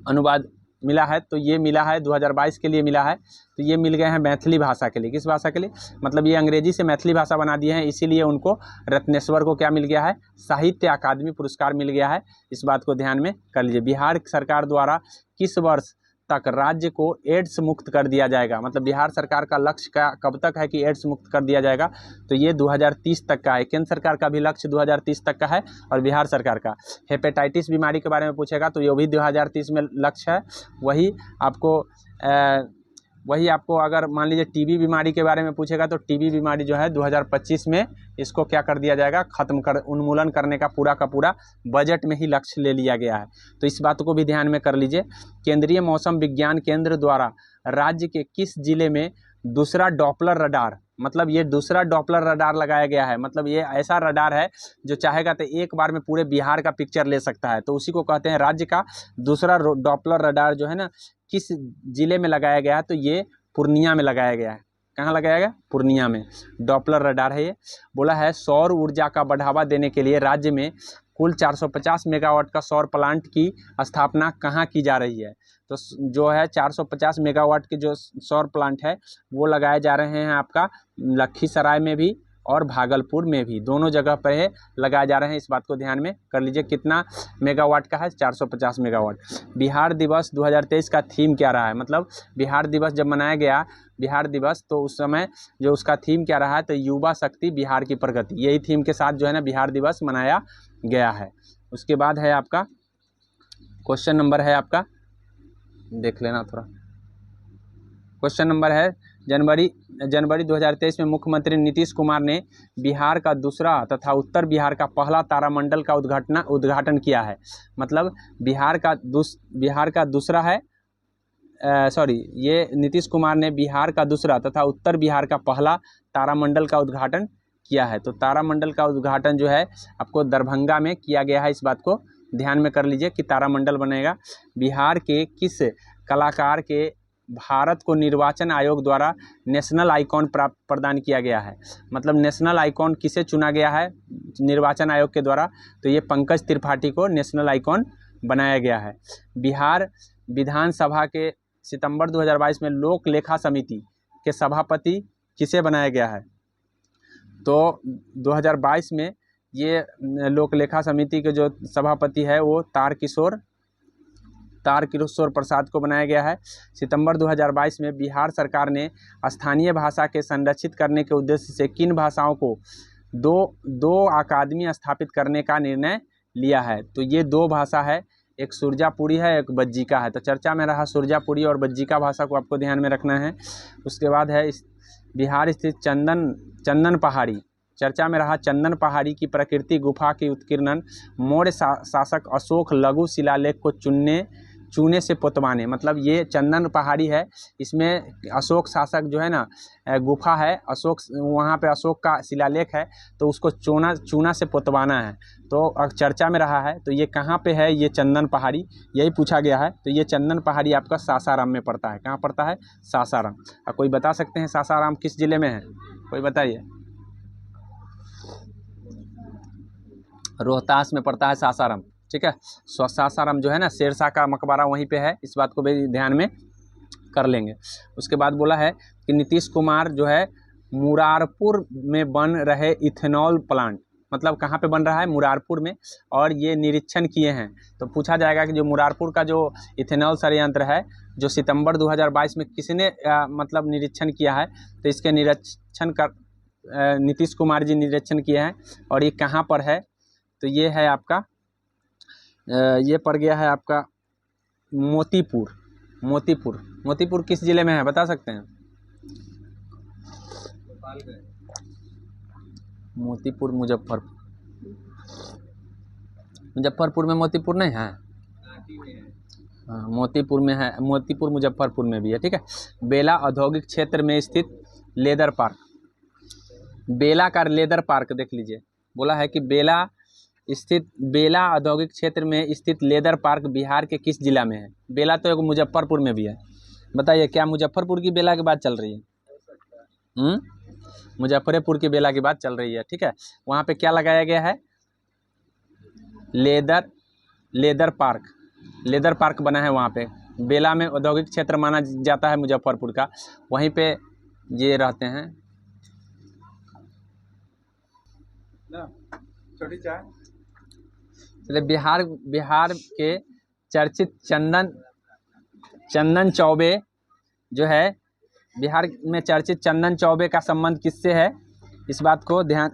अनुवाद मिला है, तो ये मिला है 2022 के लिए मिला है, तो ये मिल गए हैं मैथिली भाषा के लिए। किस भाषा के लिए, मतलब ये अंग्रेजी से मैथिली भाषा बना दिए हैं, इसीलिए उनको रत्नेश्वर को क्या मिल गया है, साहित्य अकादमी पुरस्कार मिल गया है। इस बात को ध्यान में कर लीजिए। बिहार सरकार द्वारा किस वर्ष तक राज्य को एड्स मुक्त कर दिया जाएगा, मतलब बिहार सरकार का लक्ष्य का कब तक है कि एड्स मुक्त कर दिया जाएगा, तो ये 2030 तक का है। केंद्र सरकार का भी लक्ष्य 2030 तक का है और बिहार सरकार का। हेपेटाइटिस बीमारी के बारे में पूछेगा तो ये भी 2030 में लक्ष्य है। वही आपको अगर मान लीजिए टीबी बीमारी के बारे में पूछेगा तो टीबी बीमारी जो है 2025 में इसको क्या कर दिया जाएगा, उन्मूलन करने का पूरा बजट में ही लक्ष्य ले लिया गया है। तो इस बात को भी ध्यान में कर लीजिए। केंद्रीय मौसम विज्ञान केंद्र द्वारा राज्य के किस जिले में दूसरा डॉपलर रडार, मतलब ये दूसरा डॉपलर रडार लगाया गया है, मतलब ये ऐसा रडार है जो चाहेगा तो एक बार में पूरे बिहार का पिक्चर ले सकता है, तो उसी को कहते हैं राज्य का दूसरा डॉपलर रडार जो है ना किस जिले में लगाया गया है, तो ये पूर्णिया में लगाया गया है। कहाँ लगाया गया, पूर्णिया में डॉपलर रडार है ये। बोला है सौर ऊर्जा का बढ़ावा देने के लिए राज्य में कुल 450 मेगावाट का सौर प्लांट की स्थापना कहाँ की जा रही है, तो जो है 450 मेगावाट के जो सौर प्लांट है वो लगाए जा रहे हैं आपका लखीसराय में भी और भागलपुर में भी, दोनों जगह पर है लगाए जा रहे हैं। इस बात को ध्यान में कर लीजिए। कितना मेगावाट का है, 450 मेगावाट। बिहार दिवस 2023 का थीम क्या रहा है, मतलब बिहार दिवस जब मनाया गया बिहार दिवस, तो उस समय जो उसका थीम क्या रहा है, तो युवा शक्ति बिहार की प्रगति, यही थीम के साथ जो है ना बिहार दिवस मनाया गया है। उसके बाद है आपका क्वेश्चन नंबर है आपका, देख लेना थोड़ा, क्वेश्चन नंबर है जनवरी जनवरी 2023 में मुख्यमंत्री नीतीश कुमार ने बिहार का दूसरा तथा उत्तर बिहार का पहला तारामंडल का उद्घाटन किया है। मतलब बिहार का दूसरा है, ये नीतीश कुमार ने बिहार का दूसरा तथा उत्तर बिहार का पहला तारामंडल का उद्घाटन किया है। तो तारामंडल का उद्घाटन जो है आपको दरभंगा में किया गया है। इस बात को ध्यान में कर लीजिए कि तारामंडल बनेगा। बिहार के किस कलाकार के भारत को निर्वाचन आयोग द्वारा नेशनल आइकॉन प्रदान किया गया है। मतलब नेशनल आइकॉन किसे चुना गया है निर्वाचन आयोग के द्वारा, तो ये पंकज त्रिपाठी को नेशनल आइकॉन बनाया गया है। बिहार विधानसभा के सितंबर 2022 में लोक लेखा समिति के सभापति किसे बनाया गया है, तो 2022 में ये लोक लेखा समिति के जो सभापति है वो तारकिशोर प्रसाद को बनाया गया है। सितंबर 2022 में बिहार सरकार ने स्थानीय भाषा के संरक्षित करने के उद्देश्य से किन भाषाओं को दो अकादमी स्थापित करने का निर्णय लिया है, तो ये दो भाषा है, एक सुरजापुरी है, एक बज्जिका है। तो चर्चा में रहा सुरजापुरी और बज्जिका भाषा को आपको ध्यान में रखना है। उसके बाद है बिहार स्थित चंदन पहाड़ी, चर्चा में रहा चंदन पहाड़ी की प्रकृति गुफा की उत्कीर्णन मौर्य शासक अशोक लघु शिलालेख को चूने से पुतवाने। मतलब ये चंदन पहाड़ी है, इसमें अशोक शासक जो है ना गुफा है, वहाँ पे अशोक का शिलालेख है, तो उसको चूना से पुतवाना है। तो चर्चा में रहा है, तो ये कहाँ पे है ये चंदन पहाड़ी, यही पूछा गया है। तो ये चंदन पहाड़ी आपका सासाराम में पड़ता है। कहाँ पड़ता है? सासाराम। अब कोई बता सकते हैं सासाराम किस जिले में है? कोई बताइए। रोहतास में पड़ता है सासाराम। ठीक है, सासाराम जो है ना शेरशाह का मकबरा वहीं पे है, इस बात को भी ध्यान में कर लेंगे। उसके बाद बोला है कि नीतीश कुमार जो है मुरारपुर में बन रहे इथेनॉल प्लांट, मतलब कहाँ पे बन रहा है? मुरारपुर में, और ये निरीक्षण किए हैं। तो पूछा जाएगा कि जो मुरारपुर का जो इथेनॉल संयंत्र है जो सितंबर 2022 में किसने मतलब निरीक्षण किया है, तो इसके निरीक्षण कर नीतीश कुमार जी निरीक्षण किए हैं। और ये कहाँ पर है? तो ये है आपका ये पड़ गया है आपका मोतीपुर किस जिले में है बता सकते हैं? मोतीपुर मुजफ्फरपुर में मोतीपुर नहीं है? हाँ, मोतीपुर में है। मोतीपुर मुजफ्फरपुर में भी है। ठीक है। बेला औद्योगिक क्षेत्र में स्थित लेदर पार्क, बेला का लेदर पार्क देख लीजिए। बोला है कि बेला औद्योगिक क्षेत्र में स्थित लेदर पार्क बिहार के किस जिला में है? बेला तो एक मुजफ्फरपुर में भी है। बताइए क्या मुजफ्फरपुर की बेला की बात चल रही है? मुजफ्फरपुर की बेला की बात चल रही है। ठीक है। वहाँ पे क्या लगाया गया है? लेदर पार्क बना है वहाँ पे। बेला में औद्योगिक क्षेत्र माना जाता है मुजफ्फरपुर का, वहीं पे ये रहते हैं। छोटी चाय। चलिए, बिहार के चर्चित चंदन चौबे जो है, बिहार में चर्चित चंदन चौबे का संबंध किससे है? इस बात को ध्यान,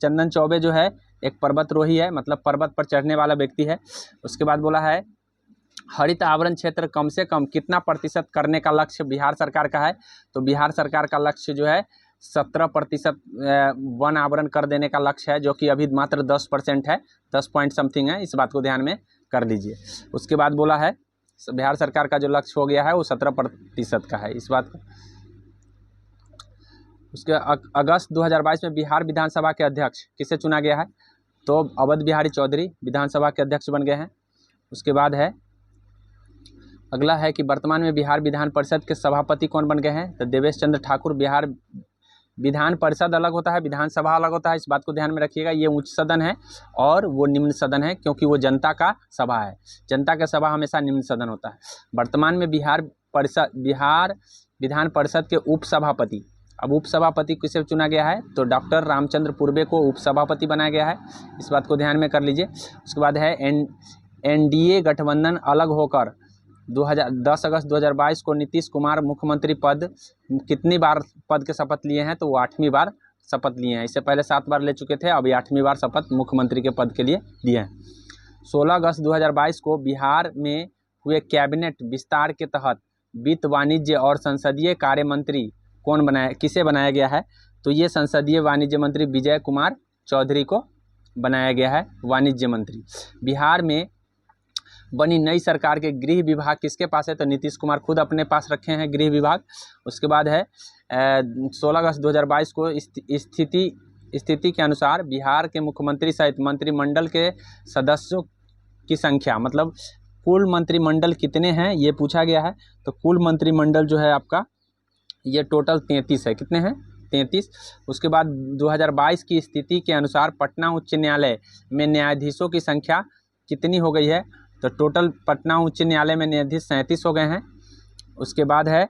चंदन चौबे जो है एक पर्वतरोही है, मतलब पर्वत पर चढ़ने वाला व्यक्ति है। उसके बाद बोला है हरित आवरण क्षेत्र कम से कम कितना प्रतिशत करने का लक्ष्य बिहार सरकार का है? तो बिहार सरकार का लक्ष्य जो है 17% वन आवरण कर देने का लक्ष्य है, जो कि अभी मात्र 10% है, 10 पॉइंट समथिंग है। इस बात को ध्यान में कर लीजिए। उसके बाद बोला है बिहार सरकार का जो लक्ष्य हो गया है वो 17% का है। इस बात को उसके अगस्त 2022 में बिहार विधानसभा के अध्यक्ष किसे चुना गया है? तो अवध बिहारी चौधरी विधानसभा के अध्यक्ष बन गए हैं। उसके बाद है अगला है कि वर्तमान में बिहार विधान परिषद के सभापति कौन बन गए हैं? तो देवेश चंद्र ठाकुर। बिहार विधान परिषद अलग होता है, विधानसभा अलग होता है, इस बात को ध्यान में रखिएगा। ये उच्च सदन है और वो निम्न सदन है, क्योंकि वो जनता का सभा है। जनता का सभा हमेशा निम्न सदन होता है। वर्तमान में बिहार विधान परिषद के उपसभापति, अब उपसभापति किसे चुना गया है? तो डॉक्टर रामचंद्र पूर्वे को उपसभापति बनाया गया है। इस बात को ध्यान में कर लीजिए। उसके बाद है एनडीए गठबंधन अलग होकर 10 अगस्त 2022 को नीतीश कुमार मुख्यमंत्री पद कितनी बार पद के शपथ लिए हैं? तो वो 8वीं बार शपथ लिए हैं। इससे पहले 7 बार ले चुके थे, अभी 8वीं बार शपथ मुख्यमंत्री के पद के लिए लिए हैं। 16 अगस्त 2022 को बिहार में हुए कैबिनेट विस्तार के तहत वित्त, वाणिज्य और संसदीय कार्य मंत्री कौन बनाया, किसे बनाया गया है? तो ये संसदीय वाणिज्य मंत्री विजय कुमार चौधरी को बनाया गया है वाणिज्य मंत्री। बिहार में बनी नई सरकार के गृह विभाग किसके पास है? तो नीतीश कुमार खुद अपने पास रखे हैं गृह विभाग। उसके बाद है 16 अगस्त 2022 को स्थिति के अनुसार बिहार के मुख्यमंत्री सहित मंत्रिमंडल के सदस्यों की संख्या, मतलब कुल मंत्रिमंडल कितने हैं ये पूछा गया है। तो कुल मंत्रिमंडल जो है आपका ये टोटल 33 है। कितने हैं? 33। उसके बाद 2022 की स्थिति के अनुसार पटना उच्च न्यायालय में न्यायाधीशों की संख्या कितनी हो गई है? तो टोटल पटना उच्च न्यायालय में न्यायाधीश 37 हो गए हैं। उसके बाद है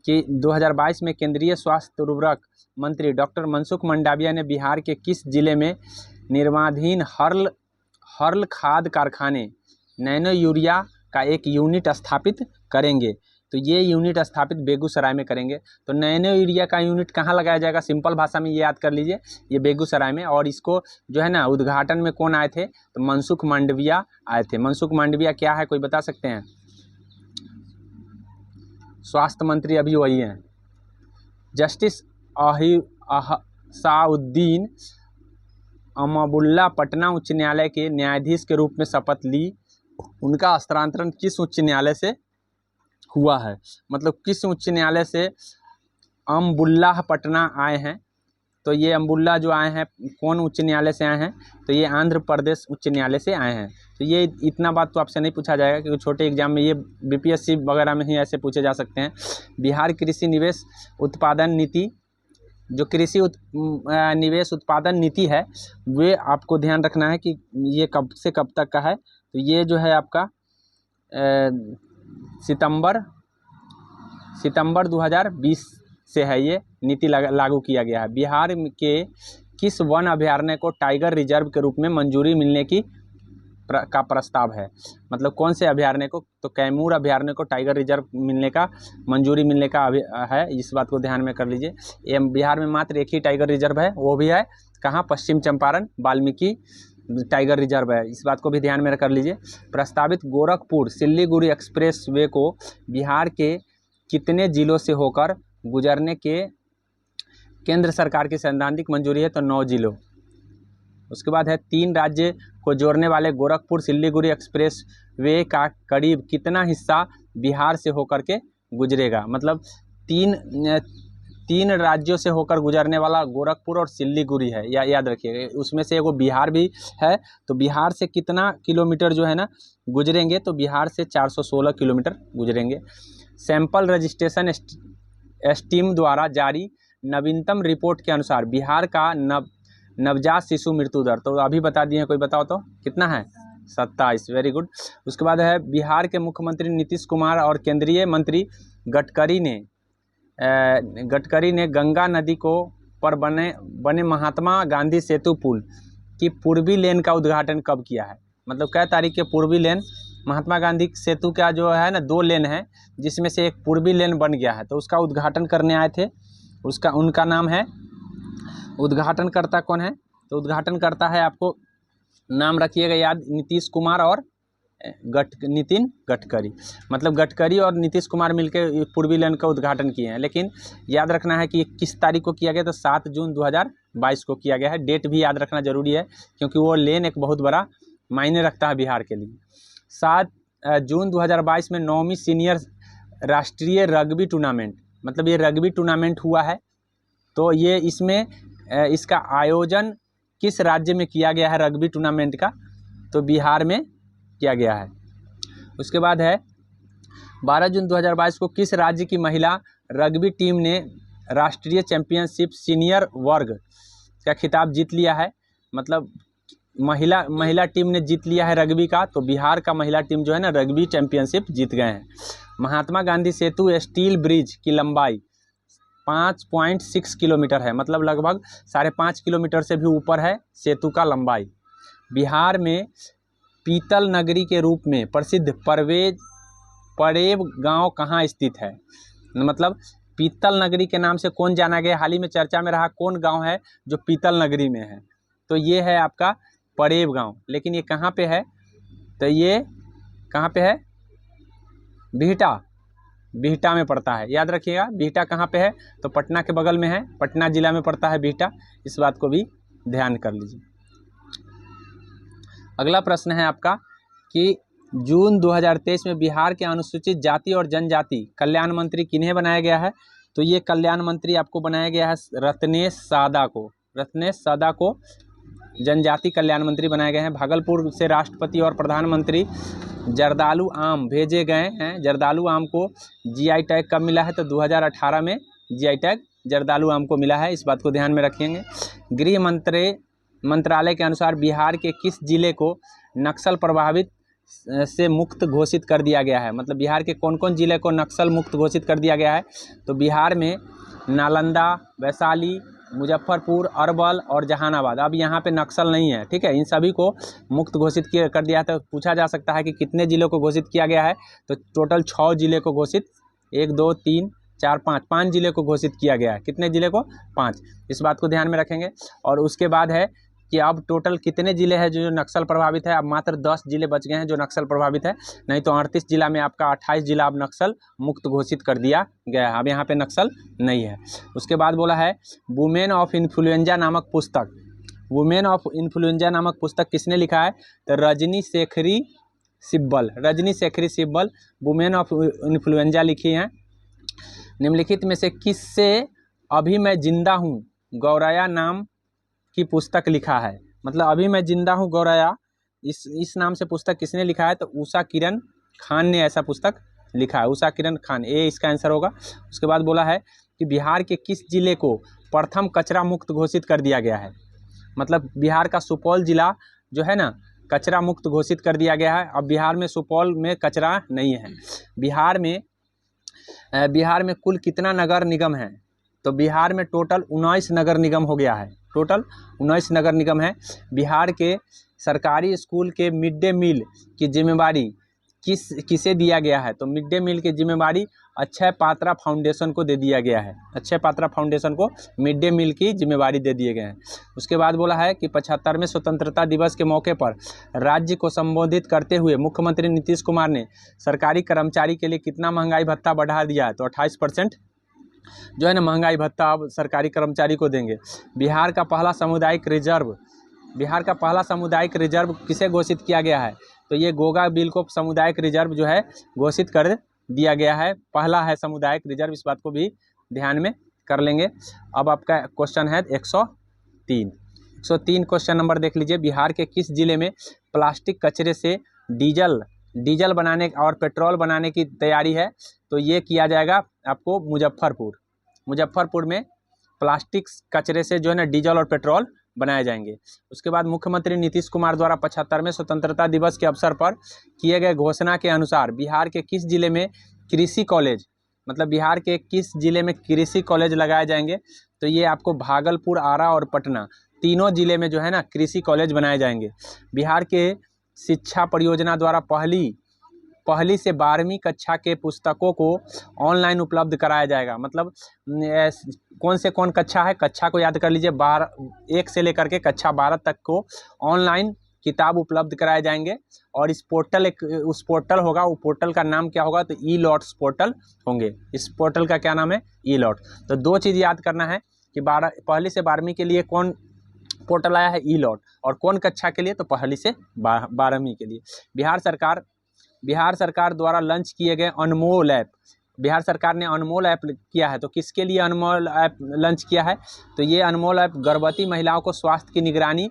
कि 2022 में केंद्रीय स्वास्थ्य उर्वरक मंत्री डॉक्टर मनसुख मंडाविया ने बिहार के किस जिले में निर्माणाधीन हर्ल खाद कारखाने नैनो यूरिया का एक यूनिट स्थापित करेंगे? तो ये यूनिट स्थापित बेगूसराय में करेंगे। तो नैनो यूरिया का यूनिट कहाँ लगाया जाएगा? सिंपल भाषा में ये याद कर लीजिए, ये बेगूसराय में। और इसको जो है ना उद्घाटन में कौन आए थे? तो मनसुख मांडविया आए थे। मनसुख मांडविया क्या है, कोई बता सकते हैं? स्वास्थ्य मंत्री अभी वही हैं। जस्टिस अहसाउद्दीन अमाबुल्ला पटना उच्च न्यायालय के न्यायाधीश के रूप में शपथ ली। उनका स्थानांतरण किस उच्च न्यायालय से हुआ है? मतलब किस उच्च न्यायालय से अम्बुल्लाह पटना आए हैं? तो ये अम्बुल्ला जो आए हैं कौन उच्च न्यायालय से आए हैं? तो ये आंध्र प्रदेश उच्च न्यायालय से आए हैं। तो ये इतना बात तो आपसे नहीं पूछा जाएगा क्योंकि छोटे एग्जाम में ये बीपीएससी वगैरह में ही ऐसे पूछे जा सकते हैं। बिहार कृषि निवेश उत्पादन नीति, जो कृषि निवेश उत्पादन नीति है वे आपको ध्यान रखना है कि ये कब से कब तक का है। तो ये जो है आपका सितंबर 2020 से है, ये नीति लागू किया गया है। बिहार के किस वन अभयारण्य को टाइगर रिजर्व के रूप में मंजूरी मिलने का प्रस्ताव है? मतलब कौन से अभयारण्य को? तो कैमूर अभयारण्य को टाइगर रिजर्व मंजूरी मिलने का है। इस बात को ध्यान में कर लीजिए। ये बिहार में मात्र एक ही टाइगर रिजर्व है, वो भी है कहाँ? पश्चिम चंपारण वाल्मीकि टाइगर रिजर्व है। इस बात को भी ध्यान में कर लीजिए। प्रस्तावित गोरखपुर सिल्लीगुड़ी एक्सप्रेस वे को बिहार के कितने जिलों से होकर गुजरने के केंद्र सरकार की सैद्धांतिक मंजूरी है? तो 9 जिलों। उसके बाद है 3 राज्य को जोड़ने वाले गोरखपुर सिल्लीगुड़ी एक्सप्रेस वे का करीब कितना हिस्सा बिहार से होकर के गुजरेगा? मतलब तीन राज्यों से होकर गुजरने वाला गोरखपुर और सिल्लीगुड़ी है, या याद रखिएगा। उसमें से एगो बिहार भी है। तो बिहार से कितना किलोमीटर जो है ना गुजरेंगे? तो बिहार से 416 किलोमीटर गुजरेंगे। सैंपल रजिस्ट्रेशन एस्टीम द्वारा जारी नवीनतम रिपोर्ट के अनुसार बिहार का नवजात शिशु मृत्यु दर, तो अभी बता दिए, कोई बताओ तो कितना है? 27। Very good. उसके बाद है बिहार के मुख्यमंत्री नीतीश कुमार और केंद्रीय मंत्री गडकरी ने गंगा नदी को पर बने महात्मा गांधी सेतु पुल की पूर्वी लेन का उद्घाटन कब किया है? मतलब क्या तारीख के पूर्वी लेन? महात्मा गांधी सेतु का जो है ना 2 लेन है जिसमें से एक पूर्वी लेन बन गया है, तो उसका उद्घाटन करने आए थे। उनका नाम है, उद्घाटनकर्ता कौन है? तो उद्घाटनकर्ता है, आपको नाम रखिएगा याद, नीतीश कुमार और नितिन गडकरी। मतलब गडकरी और नीतीश कुमार मिलकर पूर्वी लेन का उद्घाटन किए हैं। लेकिन याद रखना है कि किस तारीख को किया गया? तो 7 जून 2022 को किया गया है। डेट भी याद रखना जरूरी है क्योंकि वो लेन एक बहुत बड़ा मायने रखता है बिहार के लिए। 7 जून 2022 में 9वीं सीनियर राष्ट्रीय रग्बी टूर्नामेंट, मतलब ये रग्बी टूर्नामेंट हुआ है। तो ये इसका आयोजन किस राज्य में किया गया है रग्बी टूर्नामेंट का? तो बिहार में किया गया है। उसके बाद है 12 जून 2022 को किस राज्य की महिला रग्बी टीम ने राष्ट्रीय चैंपियनशिप सीनियर वर्ग का खिताब जीत लिया है? मतलब महिला टीम ने जीत लिया है रग्बी का। तो बिहार का महिला टीम जो है ना रग्बी चैंपियनशिप जीत गए हैं। महात्मा गांधी सेतु स्टील ब्रिज की लंबाई 5.6 किलोमीटर है, मतलब लगभग 5.5 किलोमीटर से भी ऊपर है सेतु का लंबाई। बिहार में पीतल नगरी के रूप में प्रसिद्ध परेव गांव कहाँ स्थित है? मतलब पीतल नगरी के नाम से कौन जाना गया? हाल ही में चर्चा में रहा कौन गांव है जो पीतल नगरी में है? तो ये है आपका परेव गांव। लेकिन ये कहाँ पे है? तो ये कहाँ पे है? बिहटा। बिहटा में पड़ता है, याद रखिएगा। बिहटा कहाँ पे है? तो पटना के बगल में है, पटना जिला में पड़ता है बिहटा, इस बात को भी ध्यान कर लीजिए। अगला प्रश्न है आपका कि जून 2023 में बिहार के अनुसूचित जाति और जनजाति कल्याण मंत्री किन्हें बनाया गया है? तो ये कल्याण मंत्री आपको बनाया गया है रत्नेश सादा को। रत्नेश सादा को जनजाति कल्याण मंत्री बनाए गए हैं। भागलपुर से राष्ट्रपति और प्रधानमंत्री जर्दालू आम भेजे गए हैं। जर्दालू आम को जीआई टैग कब मिला है? तो 2018 में जीआई टैग जर्दालू आम को मिला है, इस बात को ध्यान में रखेंगे। गृह मंत्रालय के अनुसार बिहार के किस जिले को नक्सल प्रभावित से मुक्त घोषित कर दिया गया है? मतलब बिहार के कौन कौन जिले को नक्सल मुक्त घोषित कर दिया गया है? तो बिहार में नालंदा, वैशाली, मुजफ्फरपुर, अरवल और जहानाबाद। अब यहाँ पे नक्सल नहीं है, ठीक है, इन सभी को मुक्त घोषित कर दिया। तो पूछा जा सकता है कि कितने जिलों को घोषित किया गया है? तो टोटल 6 जिले को घोषित, 1 2 3 4 5 जिले को घोषित किया गया है। कितने जिले को? 5, इस बात को ध्यान में रखेंगे। और उसके बाद है कि अब टोटल कितने जिले हैं जो नक्सल प्रभावित है? अब मात्र 10 जिले बच गए हैं जो नक्सल प्रभावित है, नहीं तो 38 जिला में आपका 28 जिला अब नक्सल मुक्त घोषित कर दिया गया है। अब यहाँ पे नक्सल नहीं है। उसके बाद बोला है वुमेन ऑफ इन्फ्लुएंजा नामक पुस्तक, वुमेन ऑफ इन्फ्लुएंजा नामक पुस्तक किसने लिखा है? तो Rajni Shekhari Sibbal, Rajni Shekhari Sibbal women of influenza लिखी हैं। निम्नलिखित में से किससे अभी मैं जिंदा हूँ गौराया नाम की पुस्तक लिखा है? मतलब अभी मैं जिंदा हूँ गौराया, इस नाम से पुस्तक किसने लिखा है? तो उषा किरण खान ने ऐसा पुस्तक लिखा है, उषा किरण खान, ये इसका आंसर होगा। उसके बाद बोला है कि बिहार के किस जिले को प्रथम कचरा मुक्त घोषित कर दिया गया है? मतलब बिहार का सुपौल जिला जो है ना, कचरा मुक्त घोषित कर दिया गया है। अब बिहार में सुपौल में कचरा नहीं है। बिहार में कुल कितना नगर निगम है? तो बिहार में टोटल 19 नगर निगम हो गया है, टोटल 19 नगर निगम है। बिहार के सरकारी स्कूल के मिड डे मील की जिम्मेवारी किसे दिया गया है? तो मिड डे मील की जिम्मेवारी अक्षय पात्रा फाउंडेशन को दे दिया गया है। अक्षय पात्रा फाउंडेशन को मिड डे मील की जिम्मेवारी दे दिए गए हैं। उसके बाद बोला है कि 75वें स्वतंत्रता दिवस के मौके पर राज्य को संबोधित करते हुए मुख्यमंत्री नीतीश कुमार ने सरकारी कर्मचारी के लिए कितना महंगाई भत्ता बढ़ा दिया है? तो 28% जो है ना महंगाई भत्ता अब सरकारी कर्मचारी को देंगे। बिहार का पहला सामुदायिक रिजर्व किसे घोषित किया गया है? तो ये गोगा बिल को सामुदायिक रिजर्व जो है घोषित कर दिया गया है, पहला है सामुदायिक रिजर्व, इस बात को भी ध्यान में कर लेंगे। अब आपका क्वेश्चन है 103 क्वेश्चन नंबर देख लीजिए। बिहार के किस जिले में प्लास्टिक कचरे से डीजल बनाने और पेट्रोल बनाने की तैयारी है? तो ये किया जाएगा आपको मुजफ्फरपुर में प्लास्टिक कचरे से जो है ना डीजल और पेट्रोल बनाए जाएंगे। उसके बाद मुख्यमंत्री नीतीश कुमार द्वारा 75वें स्वतंत्रता दिवस के अवसर पर किए गए घोषणा के अनुसार बिहार के किस जिले में कृषि कॉलेज, मतलब बिहार के किस जिले में कृषि कॉलेज लगाए जाएंगे? तो ये आपको भागलपुर, आरा और पटना तीनों जिले में जो है ना कृषि कॉलेज बनाए जाएंगे। बिहार के शिक्षा परियोजना द्वारा पहली से 12वीं कक्षा के पुस्तकों को ऑनलाइन उपलब्ध कराया जाएगा। मतलब कौन से कौन कक्षा है? कक्षा को याद कर लीजिए, 1 से लेकर के कक्षा 12 तक को ऑनलाइन किताब उपलब्ध कराए जाएंगे। और उस पोर्टल होगा, वो पोर्टल का नाम क्या होगा? तो ई-लॉट्स पोर्टल होंगे। इस पोर्टल का क्या नाम है? ई-लॉट। तो 2 चीज़ याद करना है कि पहली से 12वीं के लिए कौन पोर्टल आया है? ई-लॉट। और कौन कक्षा के लिए? तो पहली से 12वीं के लिए। बिहार सरकार द्वारा लॉन्च किए गए अनमोल ऐप, बिहार सरकार ने अनमोल ऐप किया है, तो किसके लिए अनमोल ऐप लॉन्च किया है? तो ये अनमोल ऐप गर्भवती महिलाओं को स्वास्थ्य की निगरानी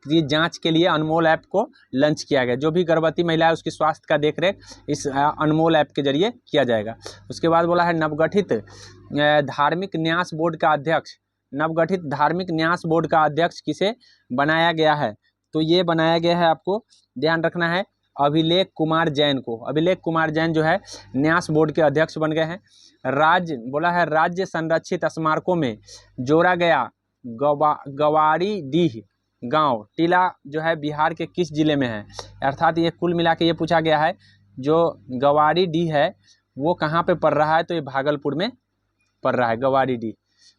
की जांच के लिए अनमोल ऐप को लॉन्च किया गया। जो भी गर्भवती महिला है उसकी स्वास्थ्य का देखरेख इस अनमोल ऐप के जरिए किया जाएगा। उसके बाद बोला है नवगठित धार्मिक न्यास बोर्ड का अध्यक्ष किसे बनाया गया है? तो ये बनाया गया है, आपको ध्यान रखना है, अभिलेख कुमार जैन को। अभिलेख कुमार जैन जो है न्यास बोर्ड के अध्यक्ष बन गए हैं। राज्य संरक्षित स्मारकों में जोड़ा गया गवारीडीह गांव टीला जो है बिहार के किस जिले में है? अर्थात ये कुल मिला के ये पूछा गया है, जो गवारीडीह है वो कहाँ पे पड़ रहा है? तो ये भागलपुर में पड़ रहा है गवारीडीह।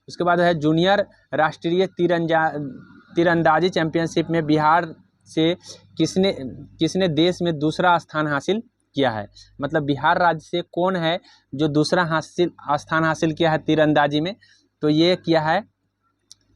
उसके बाद है जूनियर राष्ट्रीय तीरंदाजी चैंपियनशिप में बिहार से किसने देश में दूसरा स्थान हासिल किया है। मतलब बिहार राज्य से कौन है जो दूसरा स्थान हासिल किया है तीरंदाजी में, तो ये किया है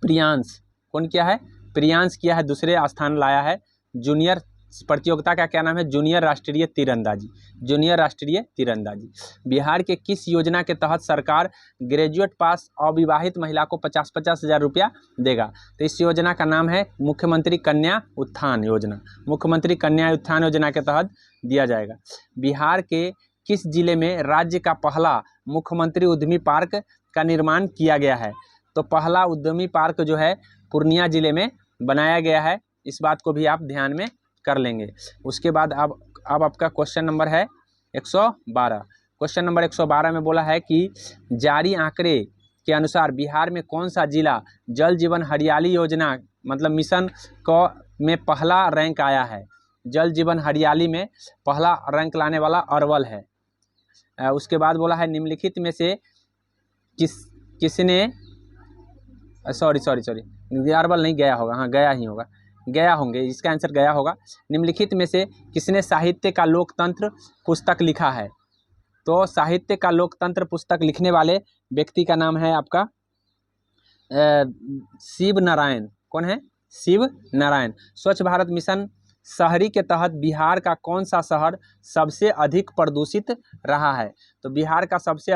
प्रियांश। कौन किया है? प्रियांश किया है, दूसरे स्थान लाया है। जूनियर प्रतियोगिता का क्या नाम है? जूनियर राष्ट्रीय तीरंदाजी। जूनियर राष्ट्रीय तीरंदाजी। बिहार के किस योजना के तहत सरकार ग्रेजुएट पास अविवाहित महिला को 50-50 हज़ार रुपया देगा? तो इस योजना का नाम है मुख्यमंत्री कन्या उत्थान योजना। मुख्यमंत्री कन्या उत्थान योजना के तहत दिया जाएगा। बिहार के किस जिले में राज्य का पहला मुख्यमंत्री उद्यमी पार्क का निर्माण किया गया है? तो पहला उद्यमी पार्क जो है पूर्णिया जिले में बनाया गया है। इस बात को भी आप ध्यान में कर लेंगे। उसके बाद अब आपका क्वेश्चन नंबर है 112। क्वेश्चन नंबर 112 में बोला है कि जारी आंकड़े के अनुसार बिहार में कौन सा जिला जल जीवन हरियाली योजना मतलब मिशन को में पहला रैंक आया है? जल जीवन हरियाली में पहला रैंक लाने वाला अरवल है। उसके बाद बोला है निम्नलिखित में से किसने सॉरी अरवल नहीं, गया होगा, हाँ गया ही होगा, गया होंगे, इसका आंसर गया होगा। निम्नलिखित में से किसने साहित्य का लोकतंत्र पुस्तक लिखा है? तो साहित्य का लोकतंत्र पुस्तक लिखने वाले व्यक्ति का नाम है आपका शिव नारायण। कौन है? शिव नारायण। स्वच्छ भारत मिशन शहरी के तहत बिहार का कौन सा शहर सबसे अधिक प्रदूषित रहा है? तो बिहार का सबसे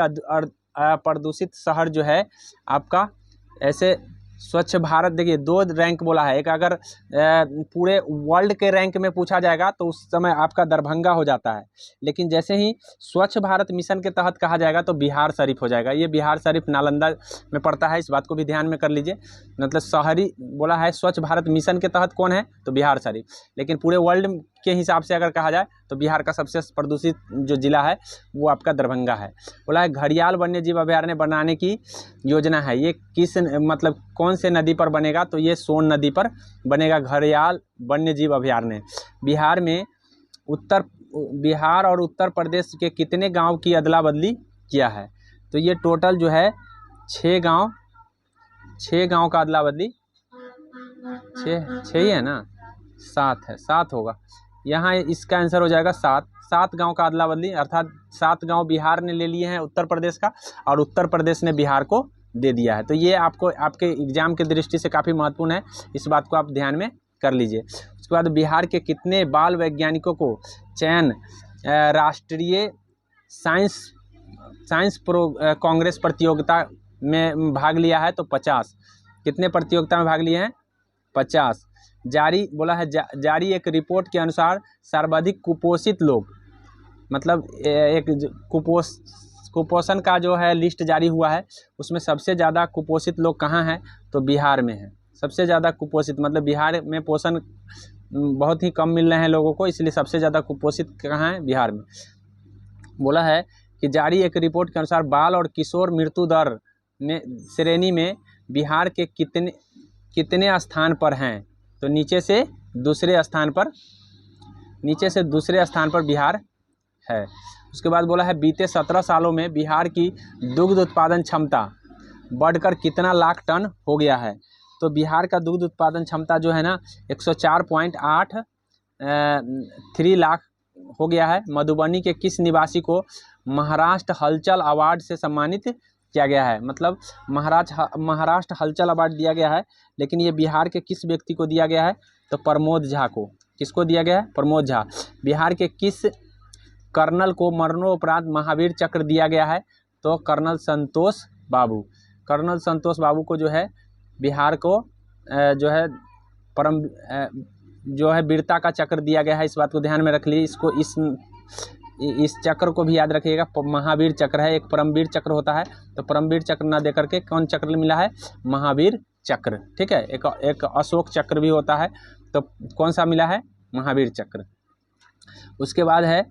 प्रदूषित शहर जो है आपका, ऐसे स्वच्छ भारत, देखिए 2 रैंक बोला है। एक अगर पूरे वर्ल्ड के रैंक में पूछा जाएगा तो उस समय आपका दरभंगा हो जाता है, लेकिन जैसे ही स्वच्छ भारत मिशन के तहत कहा जाएगा तो बिहार शरीफ हो जाएगा। ये बिहार शरीफ नालंदा में पड़ता है, इस बात को भी ध्यान में कर लीजिए। मतलब शहरी बोला है स्वच्छ भारत मिशन के तहत कौन है? तो बिहार शरीफ। लेकिन पूरे वर्ल्ड के हिसाब से अगर कहा जाए तो बिहार का सबसे प्रदूषित जो जिला है वो आपका दरभंगा है। बोला है घड़ियाल वन्य जीव अभयारण्य बनाने की योजना है, ये किस मतलब कौन से नदी पर बनेगा? तो ये सोन नदी पर बनेगा घड़ियाल वन्य जीव अभयारण्य। बिहार और उत्तर प्रदेश के कितने गांव की अदला बदली किया है? तो ये टोटल जो है 6 गांव का अदला बदली, 6 ही है ना, 7 है, 7 होगा यहाँ, इसका आंसर हो जाएगा 7 गांव का अदला बदली, अर्थात 7 गांव बिहार ने ले लिए हैं उत्तर प्रदेश का और उत्तर प्रदेश ने बिहार को दे दिया है। तो ये आपको आपके एग्जाम की दृष्टि से काफ़ी महत्वपूर्ण है, इस बात को आप ध्यान में कर लीजिए। उसके बाद बिहार के कितने बाल वैज्ञानिकों को चयन राष्ट्रीय साइंस कांग्रेस प्रतियोगिता में भाग लिया है? तो 50। कितने प्रतियोगिता में भाग लिए हैं? 50। जारी एक रिपोर्ट के अनुसार सर्वाधिक कुपोषित लोग, मतलब एक कुपोषण का जो है लिस्ट जारी हुआ है, उसमें सबसे ज़्यादा कुपोषित लोग कहाँ हैं? तो बिहार में है सबसे ज़्यादा कुपोषित। मतलब बिहार में पोषण बहुत ही कम मिल रहे हैं लोगों को, इसलिए सबसे ज़्यादा कुपोषित कहाँ है? बिहार में। बोला है कि जारी एक रिपोर्ट के अनुसार बाल और किशोर मृत्यु दर में श्रेणी में बिहार के कितने स्थान पर हैं? तो नीचे से दूसरे स्थान पर बिहार है। उसके बाद बोला है बीते 17 सालों में बिहार की दुग्ध उत्पादन क्षमता बढ़कर कितना लाख टन हो गया है? तो बिहार का दुग्ध उत्पादन क्षमता जो है ना 104.83 लाख हो गया है। मधुबनी के किस निवासी को महाराष्ट्र हलचल अवार्ड से सम्मानित किया गया है? मतलब महाराष्ट्र हलचल अवार्ड दिया गया है, लेकिन ये बिहार के किस व्यक्ति को दिया गया है? तो प्रमोद झा को। किसको दिया गया है? प्रमोद झा। बिहार के किस कर्नल को मरणोपरांत महावीर चक्र दिया गया है? तो कर्नल संतोष बाबू। कर्नल संतोष बाबू को जो है बिहार को जो है वीरता का चक्र दिया गया है, इस बात को ध्यान में रख लीजिए। इसको इस चक्र को भी याद रखिएगा, महावीर चक्र है, एक परमवीर चक्र होता है, तो परमवीर चक्र ना दे करके कौन चक्र मिला है? महावीर चक्र। ठीक है, एक अशोक चक्र भी होता है, तो कौन सा मिला है? महावीर चक्र। उसके बाद है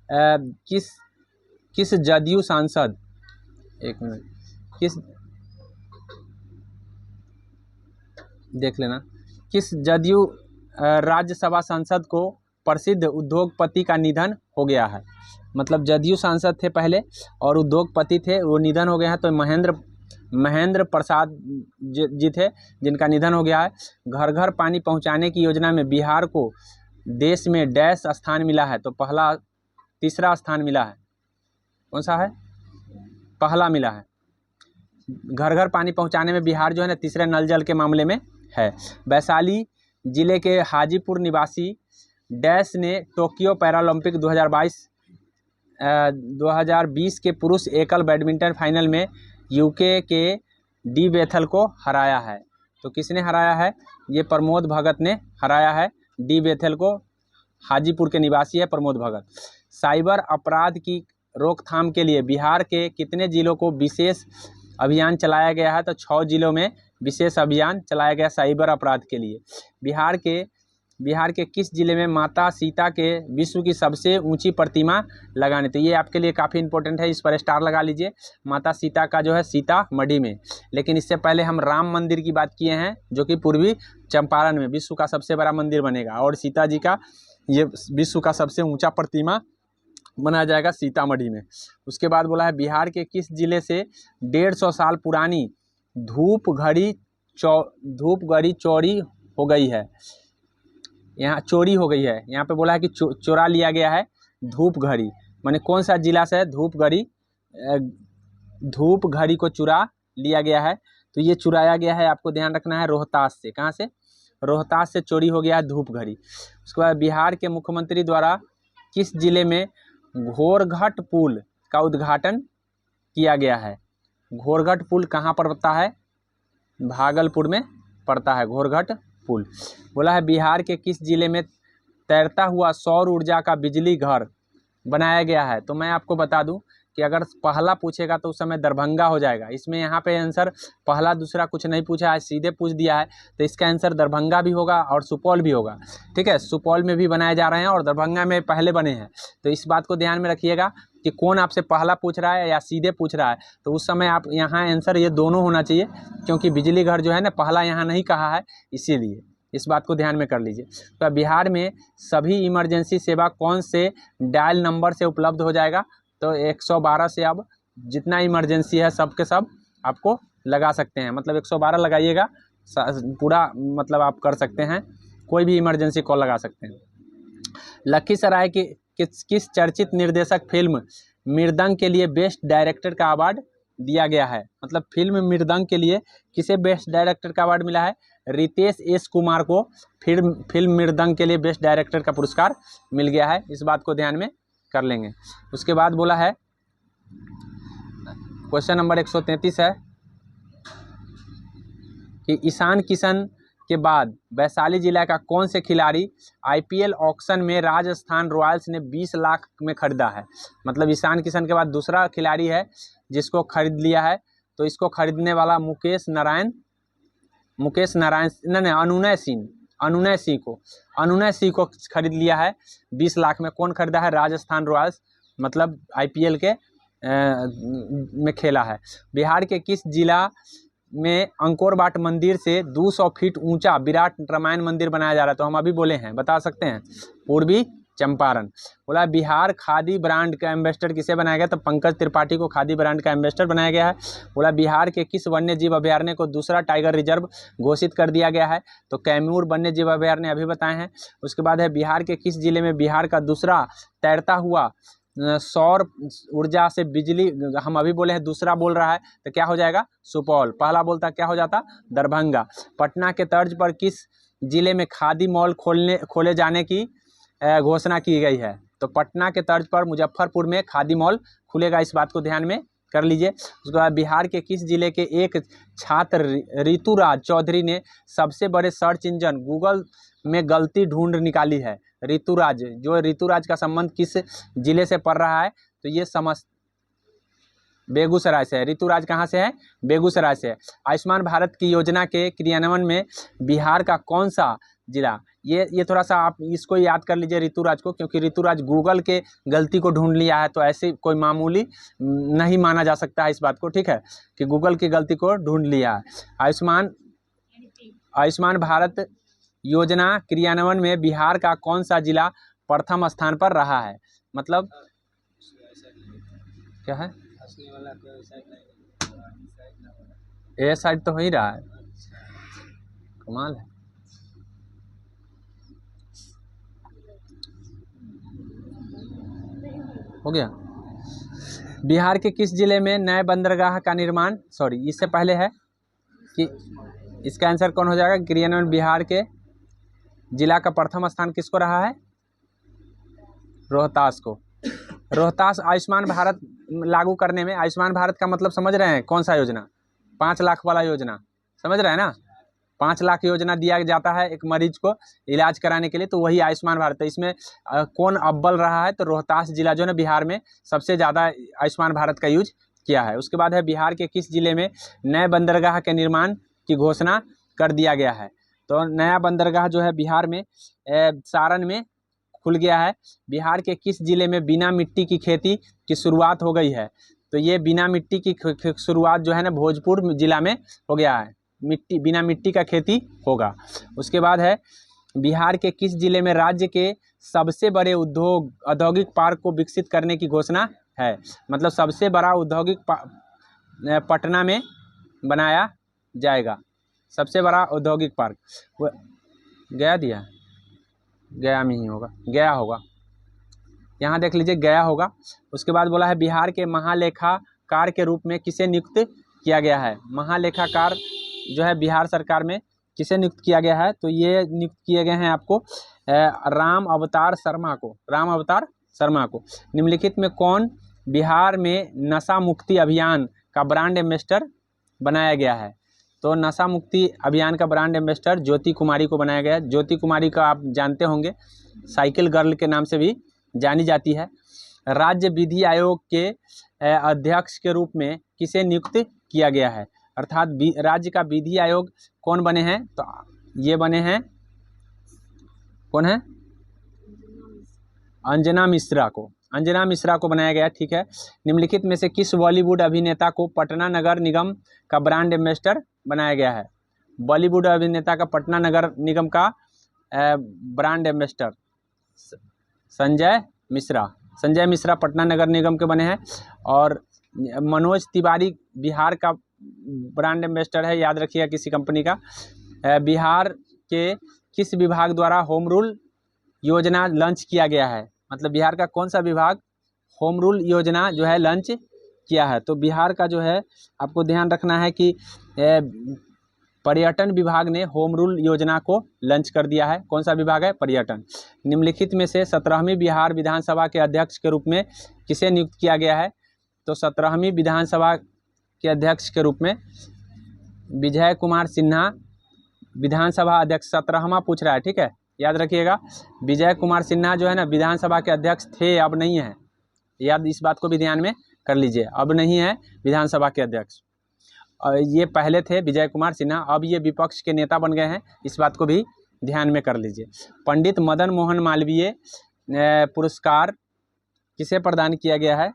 किस जदयू सांसद, एक मिनट, देख लेना, किस जदयू राज्यसभा सांसद को प्रसिद्ध उद्योगपति का निधन हो गया है? मतलब जदयू सांसद थे पहले और उद्योगपति थे, वो निधन हो गए हैं। तो महेंद्र प्रसाद जी थे जिनका निधन हो गया है। घर घर पानी पहुंचाने की योजना में बिहार को देश में डैश स्थान मिला है? तो पहला तीसरा स्थान मिला है। कौन सा है? पहला मिला है। घर घर पानी पहुंचाने में बिहार जो है ना तीसरे नल जल के मामले में है। वैशाली जिले के हाजीपुर निवासी डैश ने टोक्यो पैरालंपिक 2020 के पुरुष एकल बैडमिंटन फाइनल में यूके के डी बेथल को हराया है। तो किसने हराया है? ये प्रमोद भगत ने हराया है डी बेथल को। हाजीपुर के निवासी है प्रमोद भगत। साइबर अपराध की रोकथाम के लिए बिहार के कितने जिलों को विशेष अभियान चलाया गया है? तो 6 जिलों में विशेष अभियान चलाया गया साइबर अपराध के लिए। बिहार के किस जिले में माता सीता के विश्व की सबसे ऊंची प्रतिमा लगाने? तो ये आपके लिए काफ़ी इंपॉर्टेंट है, इस पर स्टार लगा लीजिए। माता सीता का जो है सीतामढ़ी में। लेकिन इससे पहले हम राम मंदिर की बात किए हैं जो कि पूर्वी चंपारण में विश्व का सबसे बड़ा मंदिर बनेगा, और सीता जी का ये विश्व का सबसे ऊंचा प्रतिमा बनाया जाएगा सीतामढ़ी में। उसके बाद बोला है बिहार के किस जिले से 150 साल पुरानी धूप घड़ी चोरी हो गई है? यहाँ चोरी हो गई है, यहाँ पे बोला है कि चोरा लिया गया है धूप घड़ी। माने कौन सा जिला से धूप घड़ी को चुरा लिया गया है? तो ये चुराया गया है, आपको ध्यान रखना है, रोहतास से। कहाँ से? रोहतास से चोरी हो गया है धूप घड़ी। उसके बाद बिहार के मुख्यमंत्री द्वारा किस जिले में घोरघट पुल का उद्घाटन किया गया है? घोरघट पुल कहाँ पर पड़ता है? भागलपुर में पड़ता है घोरघट पुल। बोला है बिहार के किस जिले में तैरता हुआ सौर ऊर्जा का बिजली घर बनाया गया है? तो मैं आपको बता दूं कि अगर पहला पूछेगा तो उस समय दरभंगा हो जाएगा। इसमें यहाँ पे आंसर पहला दूसरा कुछ नहीं पूछा है, सीधे पूछ दिया है, तो इसका आंसर दरभंगा भी होगा और सुपौल भी होगा। ठीक है, सुपौल में भी बनाए जा रहे हैं और दरभंगा में पहले बने हैं। तो इस बात को ध्यान में रखिएगा कि कौन आपसे पहला पूछ रहा है या सीधे पूछ रहा है। तो उस समय आप यहाँ आंसर ये दोनों होना चाहिए, क्योंकि बिजली घर जो है ना पहला यहाँ नहीं कहा है, इसीलिए इस बात को ध्यान में कर लीजिए। तो बिहार में सभी इमरजेंसी सेवा कौन से डायल नंबर से उपलब्ध हो जाएगा? तो 112 से अब जितना इमरजेंसी है सब के सब आपको लगा सकते हैं। मतलब 112 लगाइएगा, पूरा मतलब आप कर सकते हैं, कोई भी इमरजेंसी कॉल लगा सकते हैं। लखीसराय की किस चर्चित निर्देशक फिल्म मृदंग के लिए बेस्ट डायरेक्टर का अवार्ड दिया गया है? मतलब फिल्म मृदंग के लिए किसे बेस्ट डायरेक्टर का अवार्ड मिला है? रितेश एस कुमार को फिल्म मृदंग के लिए बेस्ट डायरेक्टर का पुरस्कार मिल गया है। इस बात को ध्यान में कर लेंगे। उसके बाद बोला है क्वेश्चन नंबर 133 है कि ईशान किशन के बाद वैशाली जिला का कौन से खिलाड़ी आईपीएल ऑक्शन में राजस्थान रॉयल्स ने 20 लाख में खरीदा है? मतलब ईशान किशन के बाद दूसरा खिलाड़ी है जिसको खरीद लिया है। तो इसको खरीदने वाला अनुनय सिंह को खरीद लिया है 20 लाख में। कौन खरीदा है? राजस्थान रॉयल्स, मतलब आईपीएल के में खेला है। बिहार के किस जिला में अंकोरवाट मंदिर से 200 फीट ऊंचा विराट रामायण मंदिर बनाया जा रहा है? तो हम अभी बोले हैं, बता सकते हैं, पूर्वी चंपारण। बोला बिहार खादी ब्रांड का एम्बेसडर किसे बनाया गया? तो पंकज त्रिपाठी को खादी ब्रांड का एम्बेसडर बनाया गया है। बोला बिहार के किस वन्य जीव अभयारण्य को दूसरा टाइगर रिजर्व घोषित कर दिया गया है? तो कैमूर वन्य जीव अभयारण्य अभी बताए हैं। उसके बाद है बिहार के किस जिले में बिहार का दूसरा तैरता हुआ सौर ऊर्जा से बिजली, हम अभी बोले हैं दूसरा बोल रहा है तो क्या हो जाएगा? सुपौल। पहला बोलता क्या हो जाता? दरभंगा। पटना के तर्ज पर किस जिले में खादी मॉल खोले जाने की घोषणा की गई है? तो पटना के तर्ज पर मुजफ्फरपुर में खादी मॉल खुलेगा, इस बात को ध्यान में कर लीजिए। उसके बाद बिहार के किस जिले के एक छात्र ऋतुराज चौधरी ने सबसे बड़े सर्च इंजन गूगल में गलती ढूंढ निकाली है? ऋतुराज का संबंध किस जिले से पड़ रहा है? तो ये बेगूसराय से है। ऋतुराज कहाँ से है? बेगूसराय से है। आयुष्मान भारत की योजना के क्रियान्वयन में बिहार का कौन सा जिला? ये थोड़ा सा आप इसको याद कर लीजिए ऋतुराज को, क्योंकि ऋतुराज गूगल के गलती को ढूंढ लिया है, तो ऐसे कोई मामूली नहीं माना जा सकता है इस बात को, ठीक है, कि गूगल की गलती को ढूंढ लिया है। आयुष्मान भारत योजना क्रियान्वयन में बिहार का कौन सा जिला प्रथम स्थान पर रहा है? मतलब क्या है? ए साइड तो हो ही रहा है, कमाल है। हो गया। बिहार के किस जिले में नए बंदरगाह का निर्माण, सॉरी इससे पहले है कि इसका आंसर कौन हो जाएगा, क्रियान्वयन बिहार के जिला का प्रथम स्थान किसको रहा है, रोहतास को। रोहतास आयुष्मान भारत लागू करने में, आयुष्मान भारत का मतलब समझ रहे हैं कौन सा योजना, 5 लाख वाला योजना, समझ रहे हैं ना, 5 लाख योजना दिया जाता है एक मरीज को इलाज कराने के लिए, तो वही आयुष्मान भारत है। इसमें कौन अव्वल रहा है, तो रोहतास जिला जो है बिहार में सबसे ज़्यादा आयुष्मान भारत का यूज किया है। उसके बाद है बिहार के किस जिले में नए बंदरगाह के निर्माण की घोषणा कर दिया गया है, तो नया बंदरगाह जो है बिहार में सारण में खुल गया है। बिहार के किस जिले में बिना मिट्टी की खेती की शुरुआत हो गई है, तो ये बिना मिट्टी की शुरुआत जो है ना भोजपुर जिला में हो गया है, बिना मिट्टी का खेती होगा। उसके बाद है बिहार के किस जिले में राज्य के सबसे बड़े औद्योगिक पार्क को विकसित करने की घोषणा है, मतलब सबसे बड़ा औद्योगिक पटना में बनाया जाएगा, सबसे बड़ा औद्योगिक पार्क गया दिया, गया में ही होगा, गया होगा, यहाँ देख लीजिए गया होगा। उसके बाद बोला है बिहार के महालेखाकार के रूप में किसे नियुक्त किया गया है, महालेखाकार जो है बिहार सरकार में किसे नियुक्त किया गया है, तो ये नियुक्त किए गए हैं आपको राम अवतार शर्मा को, राम अवतार शर्मा को। निम्नलिखित में कौन बिहार में नशा मुक्ति अभियान का ब्रांड एम्बेसडर बनाया गया है, तो नशा मुक्ति अभियान का ब्रांड एम्बेसडर ज्योति कुमारी को बनाया गया है। ज्योति कुमारी का आप जानते होंगे साइकिल गर्ल के नाम से भी जानी जाती है। राज्य विधि आयोग के अध्यक्ष के रूप में किसे नियुक्त किया गया है, अर्थात राज्य का विधि आयोग कौन बने हैं, तो ये बने हैं, कौन है, अंजना मिश्रा को, अंजना मिश्रा को बनाया गया, ठीक है। निम्नलिखित में से किस बॉलीवुड अभिनेता को पटना नगर निगम का ब्रांड एम्बेसडर बनाया गया है, बॉलीवुड अभिनेता का पटना नगर निगम का ब्रांड एम्बेसडर संजय मिश्रा, संजय मिश्रा पटना नगर निगम के बने हैं। और मनोज तिवारी बिहार का ब्रांड एम्बेसडर है, याद रखिएगा किसी कंपनी का। बिहार के किस विभाग द्वारा होम रूल योजना लॉन्च किया गया है, मतलब बिहार का कौन सा विभाग होम रूल योजना जो है लॉन्च किया है, तो बिहार का जो है आपको ध्यान रखना है कि पर्यटन विभाग ने होम रूल योजना को लॉन्च कर दिया है। कौन सा विभाग है, पर्यटन। निम्नलिखित में से 17वीं बिहार विधानसभा के अध्यक्ष के रूप में किसे नियुक्त किया गया है, तो 17वीं विधानसभा के अध्यक्ष के रूप में विजय कुमार सिन्हा विधानसभा अध्यक्ष, 17वां पूछ रहा है, ठीक है, याद रखिएगा। विजय कुमार सिन्हा जो है ना विधानसभा के अध्यक्ष थे, अब नहीं है, याद इस बात को भी ध्यान में कर लीजिए, अब नहीं है विधानसभा के अध्यक्ष। ये पहले थे विजय कुमार सिन्हा, अब ये विपक्ष के नेता बन गए हैं, इस बात को भी ध्यान में कर लीजिए। पंडित मदन मोहन मालवीय पुरस्कार किसे प्रदान किया गया है,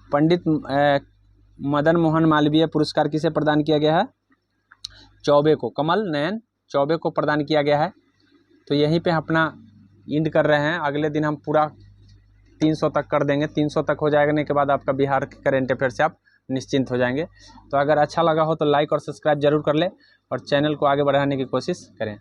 पंडित मदन मोहन मालवीय पुरस्कार किसे प्रदान किया गया है, चौबे को, कमल नयन चौबे को प्रदान किया गया है। तो यहीं पे अपना इंड कर रहे हैं, अगले दिन हम पूरा 300 तक कर देंगे, 300 तक हो जाने के बाद आपका बिहार के करेंट अफेयर से आप निश्चिंत हो जाएंगे। तो अगर अच्छा लगा हो तो लाइक और सब्सक्राइब जरूर कर ले और चैनल को आगे बढ़ाने की कोशिश करें।